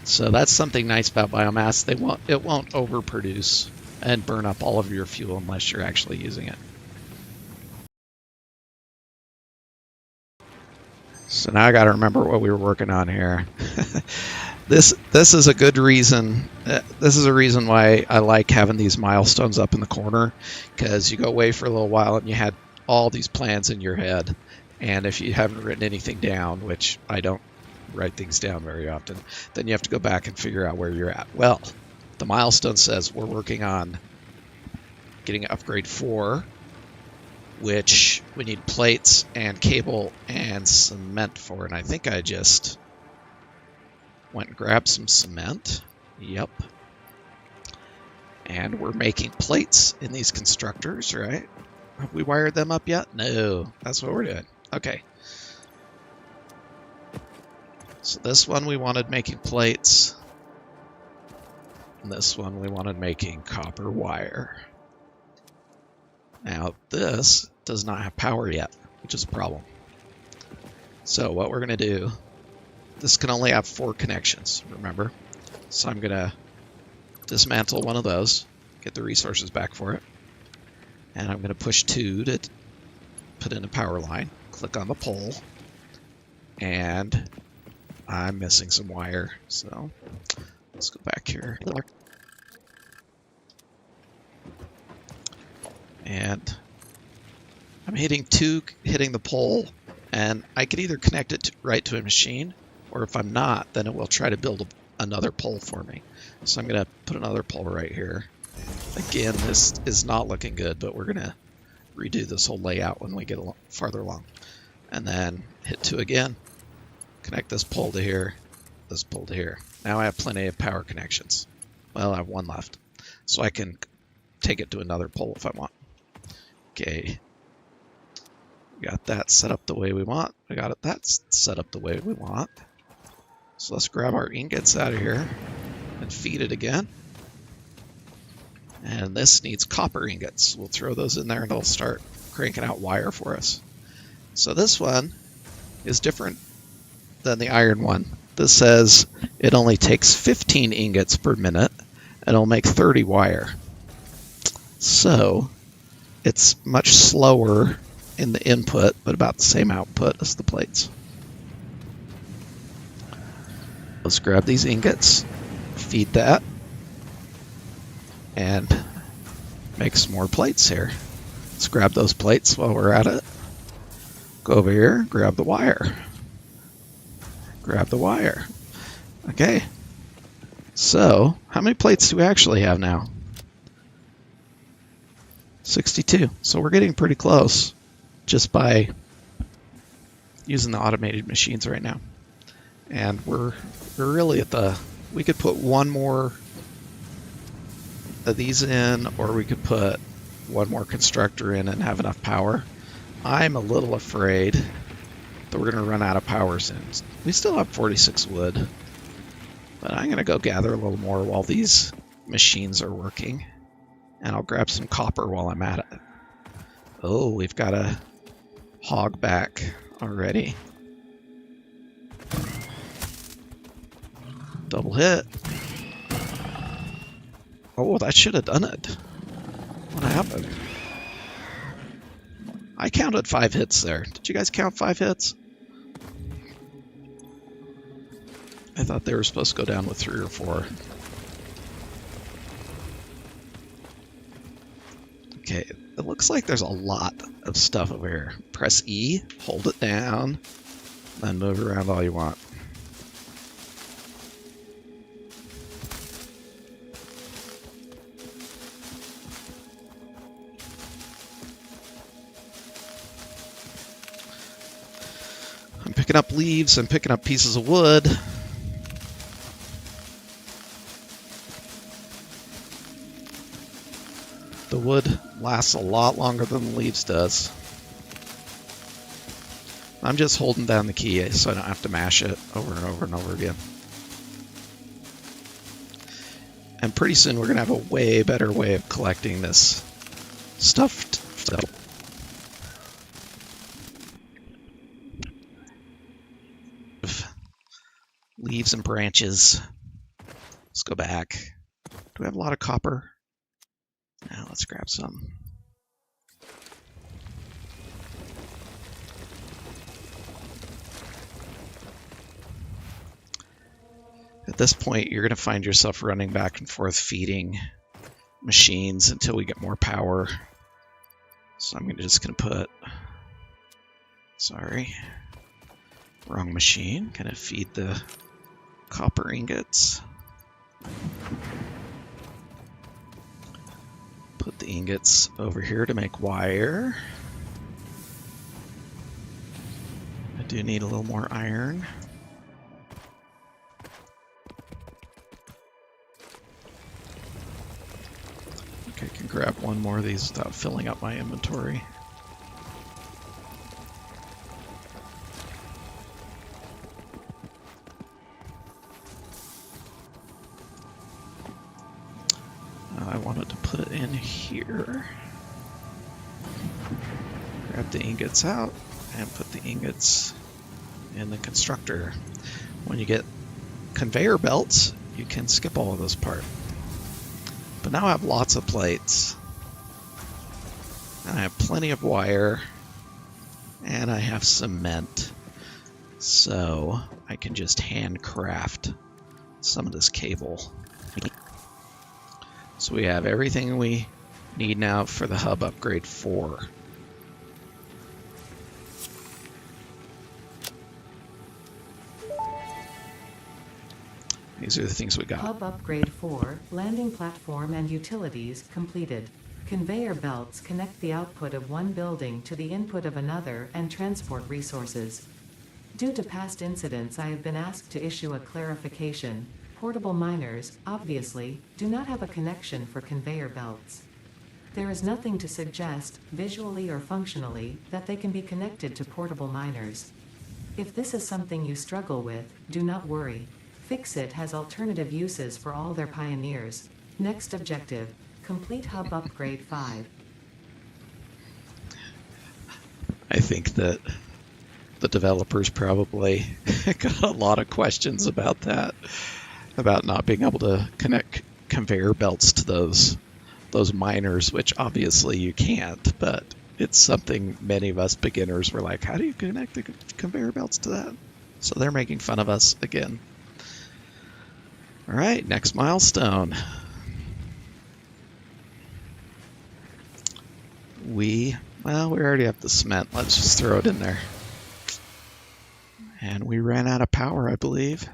So that's something nice about biomass. It won't overproduce and burn up all of your fuel unless you're actually using it. So now I got to remember what we were working on here. This is a good reason. This is a reason why I like having these milestones up in the corner, because you go away for a little while and you had all these plans in your head, and if you haven't written anything down, which I don't write things down very often, then you have to go back and figure out where you're at. Well, the milestone says we're working on getting upgrade 4, which we need plates and cable and cement for, and I think I just went and grabbed some cement. Yep. And we're making plates in these constructors, right? Have we wired them up yet? No, that's what we're doing. Okay. So this one we wanted making plates. And this one we wanted making copper wire. Now this does not have power yet, which is a problem. So what we're going to do, this can only have 4 connections, remember? So I'm going to dismantle one of those, get the resources back for it. And I'm going to push 2 to put in a power line. Click on the pole. And I'm missing some wire, so let's go back here. And I'm hitting 2, hitting the pole, and I can either connect it right to a machine, or if I'm not, then it will try to build another pole for me. So I'm going to put another pole right here. Again, this is not looking good, but we're going to redo this whole layout when we get farther along. And then hit 2 again. Connect this pole to here, this pole to here. Now I have plenty of power connections. Well, I have 1 left. So I can take it to another pole if I want. Okay. We got that set up the way we want. We got that set up the way we want. So let's grab our ingots out of here and feed it again. And this needs copper ingots. We'll throw those in there and it'll start cranking out wire for us. So this one is different than the iron one. This says it only takes 15 ingots per minute and it'll make 30 wire. So it's much slower in the input, but about the same output as the plates. Let's grab these ingots, feed that, and make some more plates here. Let's grab those plates while we're at it. Go over here, grab the wire. Grab the wire. Okay. So, how many plates do we actually have now? 62. So we're getting pretty close just by using the automated machines right now. And we're really at the... We could put 1 more of these in, or we could put 1 more constructor in and have enough power. I'm a little afraid that we're going to run out of power soon. We still have 46 wood, but I'm going to go gather a little more while these machines are working, and I'll grab some copper while I'm at it. Oh, we've got a hog back already. Double hit. Oh, that should have done it. What happened? I counted 5 hits there. Did you guys count 5 hits? I thought they were supposed to go down with 3 or 4. Okay, It looks like there's a lot of stuff over here. Press E, hold it down, then move around all you want. I'm picking up leaves, I'm picking up pieces of wood. The wood lasts a lot longer than the leaves does. I'm just holding down the key so I don't have to mash it over and over and over again. And pretty soon we're going to have a way better way of collecting this stuffed stuff. Leaves and branches. Let's go back. Do we have a lot of copper? Now let's grab some. At this point, you're going to find yourself running back and forth feeding machines until we get more power. So I'm just going to put... Sorry. Wrong machine. Going to feed the copper ingots. Put the ingots over here to make wire. I do need a little more iron. I can grab one more of these without filling up my inventory. I wanted to put it in here. Grab the ingots out and put the ingots in the constructor. When you get conveyor belts, you can skip all of this part. But now I have lots of plates, and I have plenty of wire, and I have cement, so I can just handcraft some of this cable. So we have everything we need now for the hub upgrade 4. These are the things we got. Hub upgrade 4, landing platform and utilities completed. Conveyor belts connect the output of one building to the input of another and transport resources. Due to past incidents, I have been asked to issue a clarification. Portable miners, obviously, do not have a connection for conveyor belts. There is nothing to suggest, visually or functionally, that they can be connected to portable miners. If this is something you struggle with, do not worry. Fixit has alternative uses for all their pioneers. Next objective, complete hub upgrade 5. I think that the developers probably got a lot of questions about that, about not being able to connect conveyor belts to those miners, which obviously you can't, but it's something many of us beginners were like, how do you connect the conveyor belts to that? So they're making fun of us again. All right, next milestone. We already have the cement. Let's just throw it in there. And we ran out of power, I believe.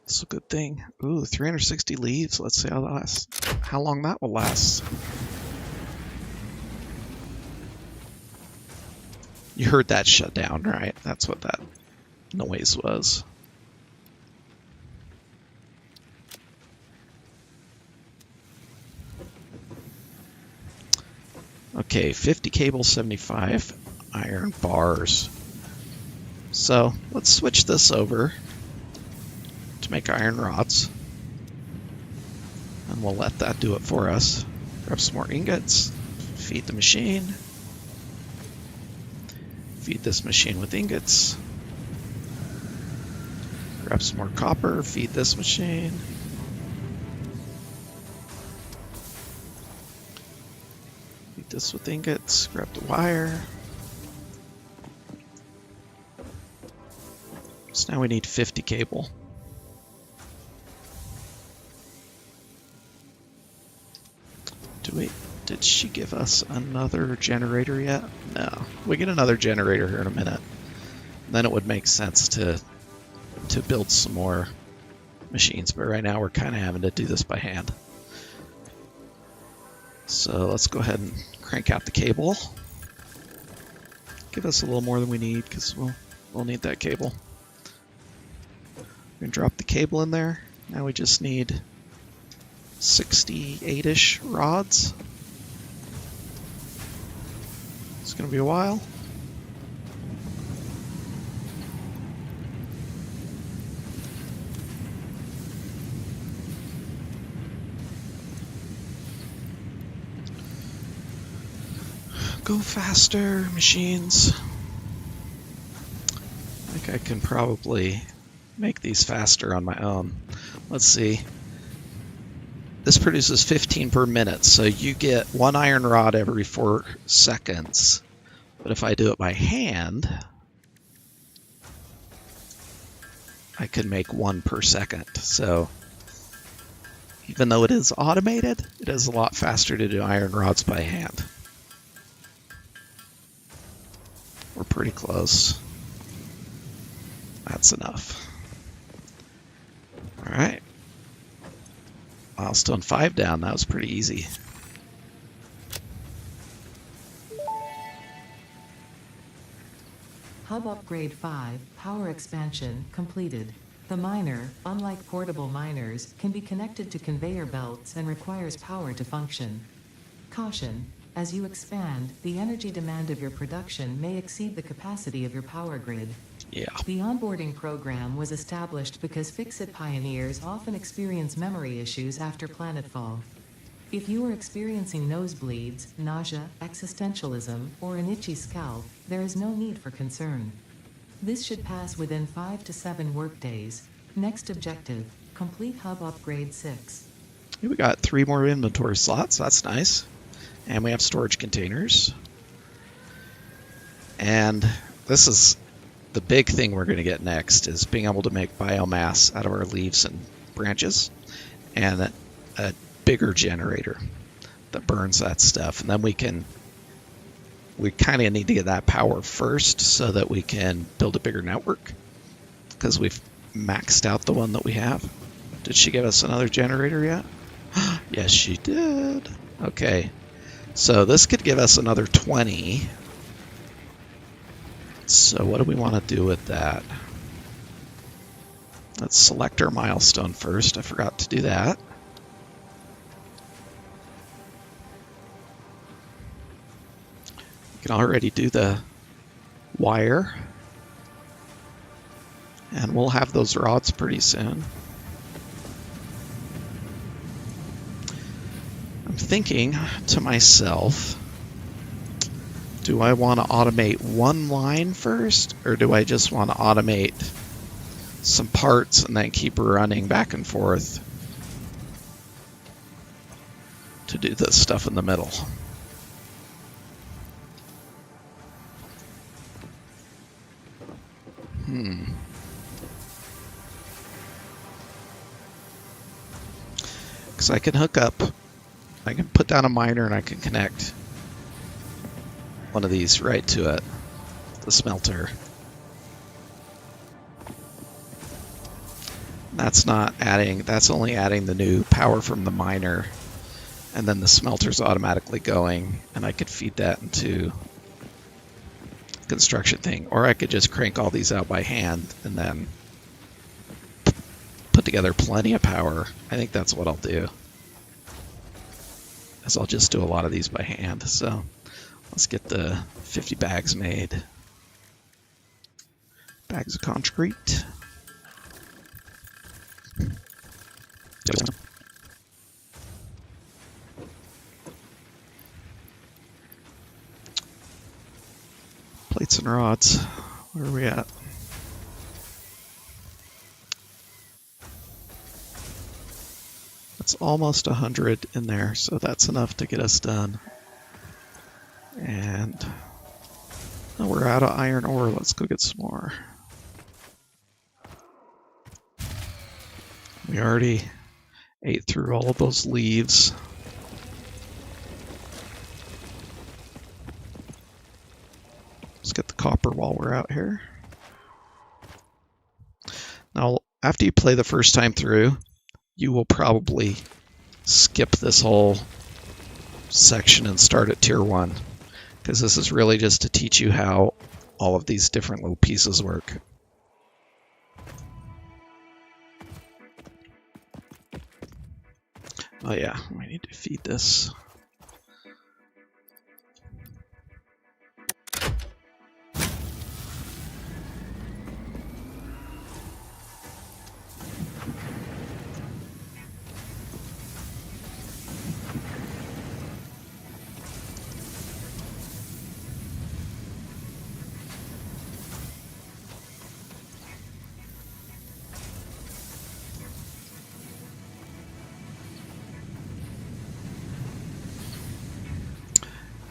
It's a good thing. Ooh, 360 leaves. Let's see how long that will last. You heard that shut down, right? That's what that noise was. Okay, 50 cable, 75 iron bars. So let's switch this over to make iron rods, and we'll let that do it for us. Grab some more ingots, feed the machine, feed this machine with ingots. Grab some more copper, feed this machine. Feed this with ingots, grab the wire. So now we need 50 cable. Did she give us another generator yet? No. We get another generator here in a minute. Then it would make sense to build some more machines, but right now we're kind of having to do this by hand. So let's go ahead and crank out the cable. Give us a little more than we need because we'll need that cable. We're gonna drop the cable in there. Now we just need 68-ish rods. It's gonna be a while. Go faster, machines. I think I can probably make these faster on my own. Let's see. This produces 15 per minute, so you get 1 iron rod every 4 seconds. But if I do it by hand, I could make 1 per second. So even though it is automated, it is a lot faster to do iron rods by hand. We're pretty close. That's enough. All right. Milestone 5 down. That was pretty easy. Hub Upgrade 5, Power Expansion, completed. The miner, unlike portable miners, can be connected to conveyor belts and requires power to function. Caution: as you expand, the energy demand of your production may exceed the capacity of your power grid. Yeah. The onboarding program was established because Fix-It pioneers often experience memory issues after planetfall. If you are experiencing nosebleeds, nausea, existentialism, or an itchy scalp, there is no need for concern. This should pass within 5 to 7 workdays. Next objective: complete Hub Upgrade 6. We got 3 more inventory slots. That's nice. And we have storage containers. And this is the big thing we're going to get next, is being able to make biomass out of our leaves and branches, and a bigger generator that burns that stuff. And then we kind of need to get that power first so that we can build a bigger network, because we've maxed out the one that we have. Did she give us another generator yet? Yes, she did. Okay. So this could give us another 20. So what do we want to do with that? Let's select our milestone first. I forgot to do that. We can already do the wire. And we'll have those rods pretty soon. I'm thinking to myself, do I want to automate one line first, or do I just want to automate some parts and then keep running back and forth to do this stuff in the middle? Because I can hook up, I can put down a miner and I can connect one of these right to it, the smelter. That's not adding, that's only adding the new power from the miner, and then the smelter's automatically going, and I could feed that into construction thing. Or I could just crank all these out by hand and then put together plenty of power. I think that's what I'll do, is I'll just do a lot of these by hand. So let's get the 50 bags made. Bags of concrete. Plates and rods. Where are we at? It's almost 100 in there, so that's enough to get us done. And oh, we're out of iron ore. Let's go get some more. We already ate through all of those leaves. copper while we're out here. Now, after you play the first time through, you will probably skip this whole section and start at Tier 1, because this is really just to teach you how all of these different little pieces work. Oh yeah, we need to feed this.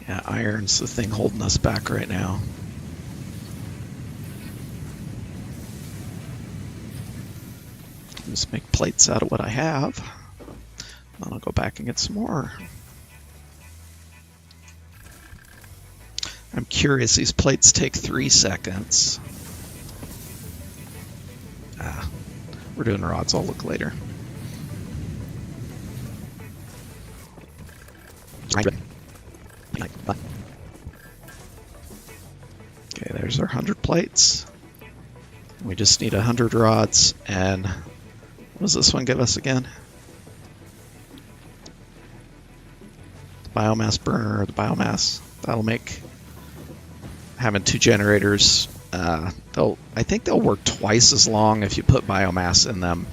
Yeah, iron's the thing holding us back right now. Just make plates out of what I have. Then I'll go back and get some more. I'm curious, these plates take 3 seconds. We're doing rods, I'll look later. Okay, there's our 100 plates. We just need 100 rods, and what does this one give us again? The biomass burner, or the biomass. That'll make having 2 generators. I think they'll work twice as long if you put biomass in them,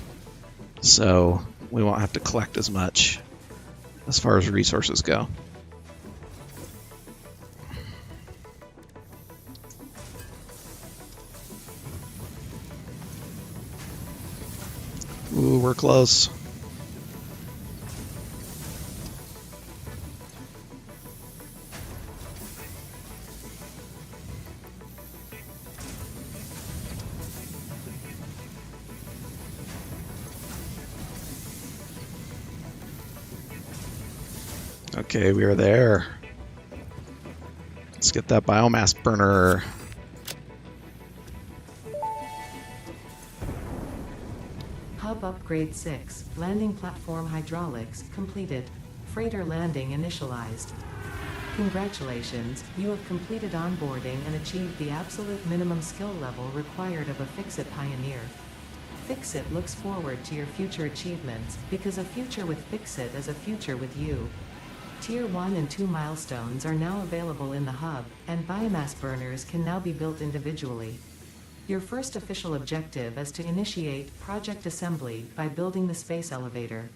so we won't have to collect as much as far as resources go. Ooh, we're close. Okay, we are there. Let's get that biomass burner. Hub upgrade 6, landing platform hydraulics completed. Freighter landing initialized. Congratulations, you have completed onboarding and achieved the absolute minimum skill level required of a Fix-It Pioneer. Fix-It looks forward to your future achievements, because a future with Fix-It is a future with you. Tier 1 and 2 milestones are now available in the hub, and biomass burners can now be built individually. Your first official objective is to initiate project assembly by building the space elevator.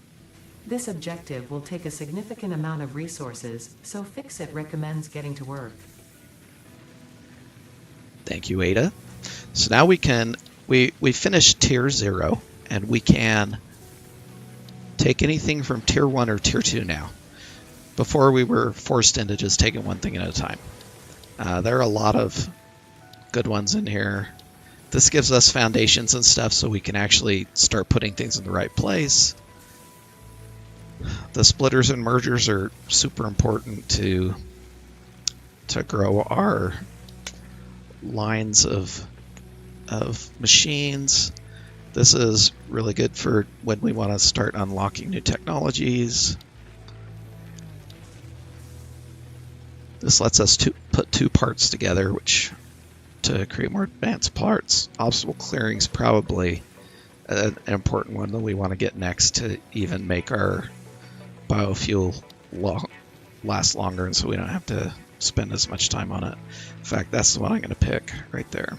This objective will take a significant amount of resources, so Fix-It recommends getting to work. Thank you, Ada. So now we finished Tier 0, and we can take anything from Tier 1 or Tier 2 now. Before we were forced into just taking one thing at a time. There are a lot of good ones in here. This gives us foundations and stuff so we can actually start putting things in the right place. The splitters and mergers are super important to grow our lines of machines. This is really good for when we want to start unlocking new technologies. This lets us put 2 parts together, which to create more advanced parts. Obstacle clearing is probably an important one that we want to get next to even make our biofuel last longer, and so we don't have to spend as much time on it. In fact, that's the one I'm going to pick right there.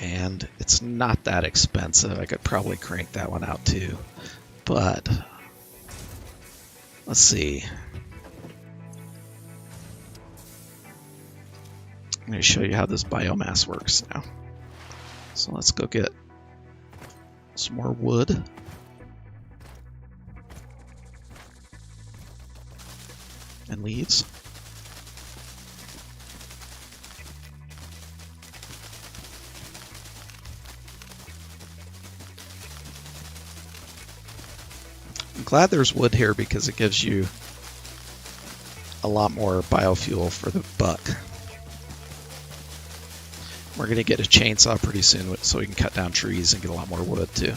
And it's not that expensive. I could probably crank that one out too, but let's see. I'm going to show you how this biomass works now. So let's go get some more wood. And leaves. I'm glad there's wood here because it gives you a lot more biofuel for the buck. We're going to get a chainsaw pretty soon so we can cut down trees and get a lot more wood too.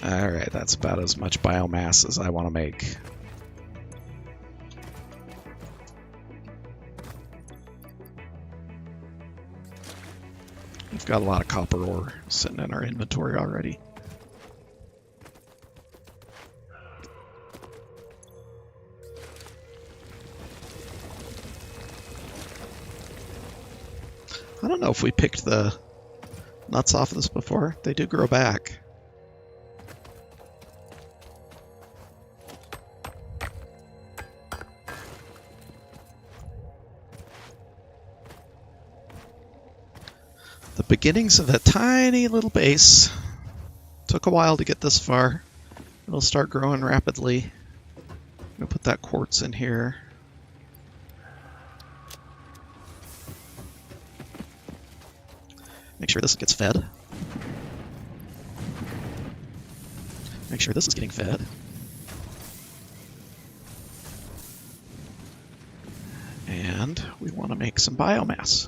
Alright, that's about as much biomass as I want to make. We've got a lot of copper ore sitting in our inventory already. I don't know if we picked the nuts off of this before. They do grow back. The beginnings of a tiny little base. Took a while to get this far. It'll start growing rapidly. I'm gonna put that quartz in here. Make sure this gets fed. Make sure this is getting fed. And we want to make some biomass.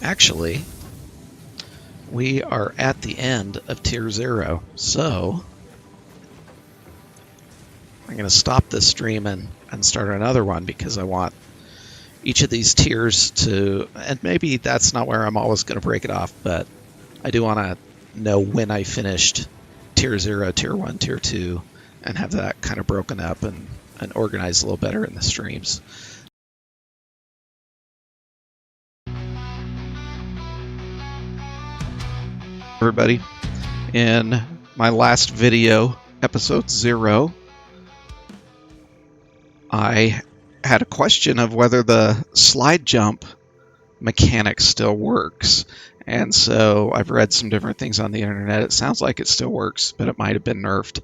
Actually, we are at the end of Tier 0, so I'm going to stop this stream and start another one because I want each of these tiers to, and maybe that's not where I'm always going to break it off, but I do want to know when I finished Tier 0, Tier 1, Tier 2, and have that kind of broken up and organized a little better in the streams. Everybody, in my last video, episode 0, I had a question of whether the slide jump mechanic still works. And so I've read some different things on the internet. It sounds like it still works, but it might have been nerfed.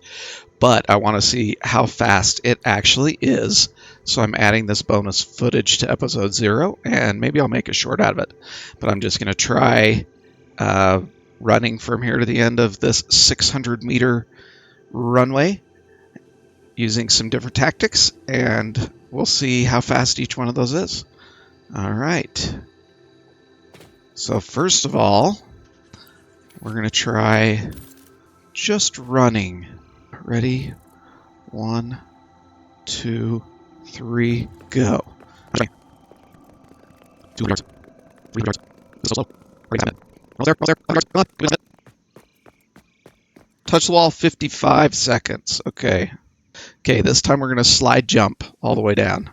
But I want to see how fast it actually is. So I'm adding this bonus footage to episode 0, and maybe I'll make a short out of it. But I'm just going to try running from here to the end of this 600-meter runway using some different tactics, and we'll see how fast each one of those is. All right. So first of all, we're going to try just running. Ready? 1, 2, 3, go. 2 yards. 3 yards. This is so slow. Right time. Almost there. Almost there. Come on. Touch the wall 55 seconds. Okay. Okay, this time we're going to slide jump all the way down.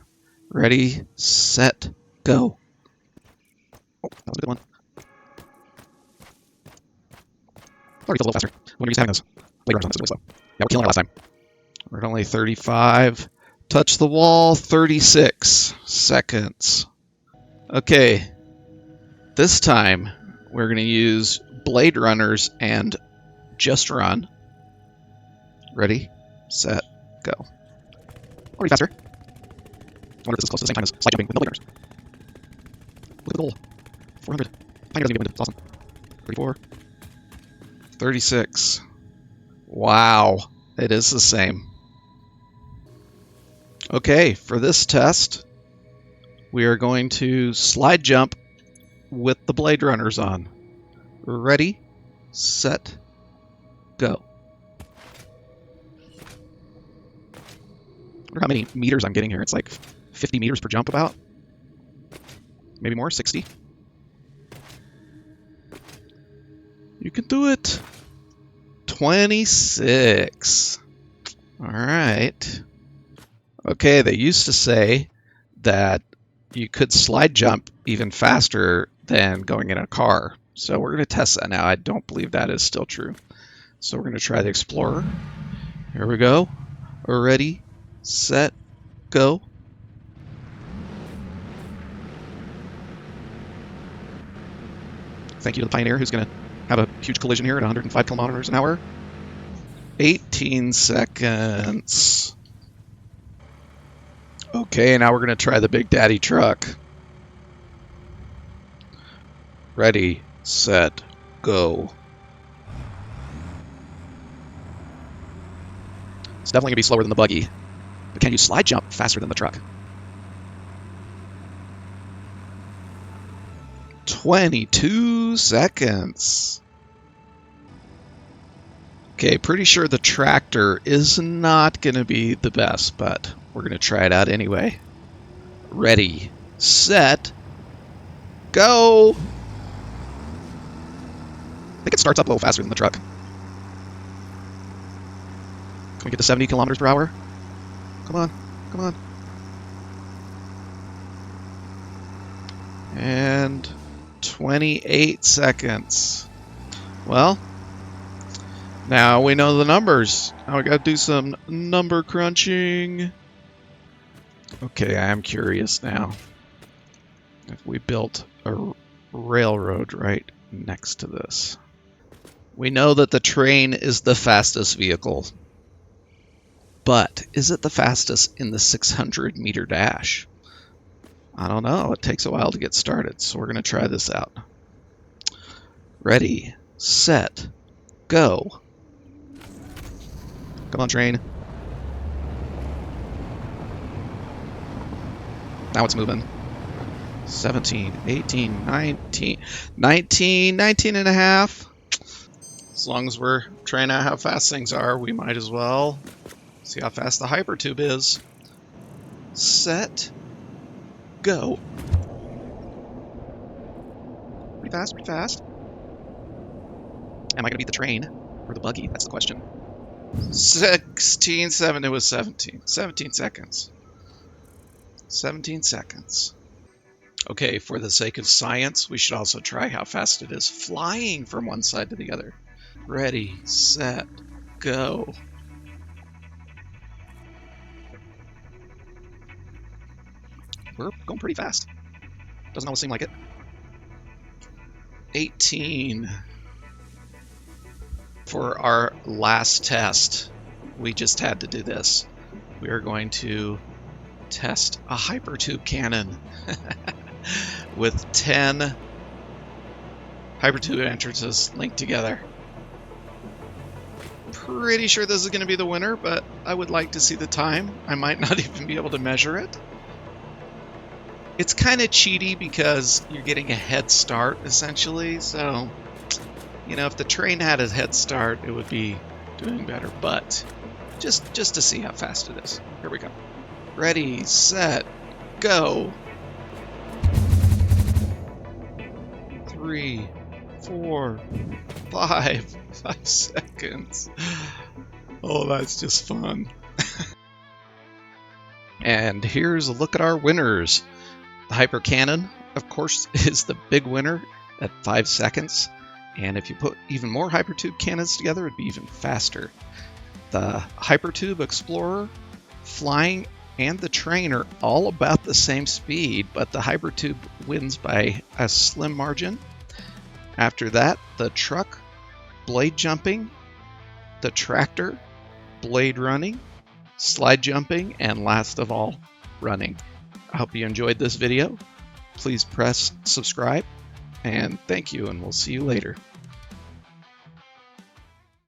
Ready, set, go. Oh, that was a good one. Already feels a little faster. When are you having those blade runners on? This is really slow. Yeah, we're killing it last time. We're at only 35. Touch the wall 36 seconds. Okay. This time we're going to use blade runners and just run. Ready, set, go. Already faster. I wonder if this is close to the same time as slide jumping with no blade runners. Look at the goal. 400. Tiny doesn't even get winded. It's awesome. 34. 36. Wow. It is the same. Okay, for this test, we are going to slide jump with the blade runners on. Ready, set, go. I wonder how many meters I'm getting here. It's like 50 meters per jump about. Maybe more, 60. You can do it. 26. All right. Okay, they used to say that you could slide jump even faster than going in a car. So we're going to test that now. I don't believe that is still true. So we're going to try the Explorer. Here we go. Ready, set, go. Thank you to the Pioneer, who's going to have a huge collision here at 105 kilometers an hour. 18 seconds. Okay, now we're going to try the Big Daddy truck. Ready, set, go. It's definitely going to be slower than the buggy. But can you slide jump faster than the truck? 22 seconds. Okay, pretty sure the tractor is not going to be the best, but we're going to try it out anyway. Ready, set, go. I think it starts up a little faster than the truck. Can we get to 70 kilometers per hour? Come on, come on. And 28 seconds. Well, now we know the numbers. Now we gotta do some number crunching. Okay, I am curious now. If we built a railroad right next to this. We know that the train is the fastest vehicle. But is it the fastest in the 600-meter dash? I don't know. It takes a while to get started, so we're going to try this out. Ready, set, go. Come on, train. Now it's moving. 17, 18, 19, 19 and a half. As long as we're trying out how fast things are, we might as well see how fast the hypertube is. Set, go. Pretty fast, pretty fast. Am I going to beat the train or the buggy? That's the question. 16, 7, it was 17. 17 seconds. 17 seconds. Okay, for the sake of science, we should also try how fast it is flying from one side to the other. Ready, set, go. We're going pretty fast. Doesn't always seem like it. 18. For our last test, we just had to do this. We are going to test a hypertube cannon with 10 hypertube entrances linked together. Pretty sure this is going to be the winner, but I would like to see the time. I might not even be able to measure it. It's kind of cheaty because you're getting a head start, essentially. So, you know, if the train had a head start, it would be doing better. But just to see how fast it is. Here we go. Ready, set, go. 3, 4, 5 seconds. Oh, that's just fun. And here's a look at our winners. The Hyper Cannon, of course, is the big winner at 5 seconds. And if you put even more Hypertube cannons together, it'd be even faster. The Hypertube Explorer, Flying, and the Train are all about the same speed, but the Hypertube wins by a slim margin. After that, the Truck, Blade Jumping, the Tractor, Blade Running, Slide Jumping, and last of all, Running. I hope you enjoyed this video. Please press subscribe, and thank you, and we'll see you later.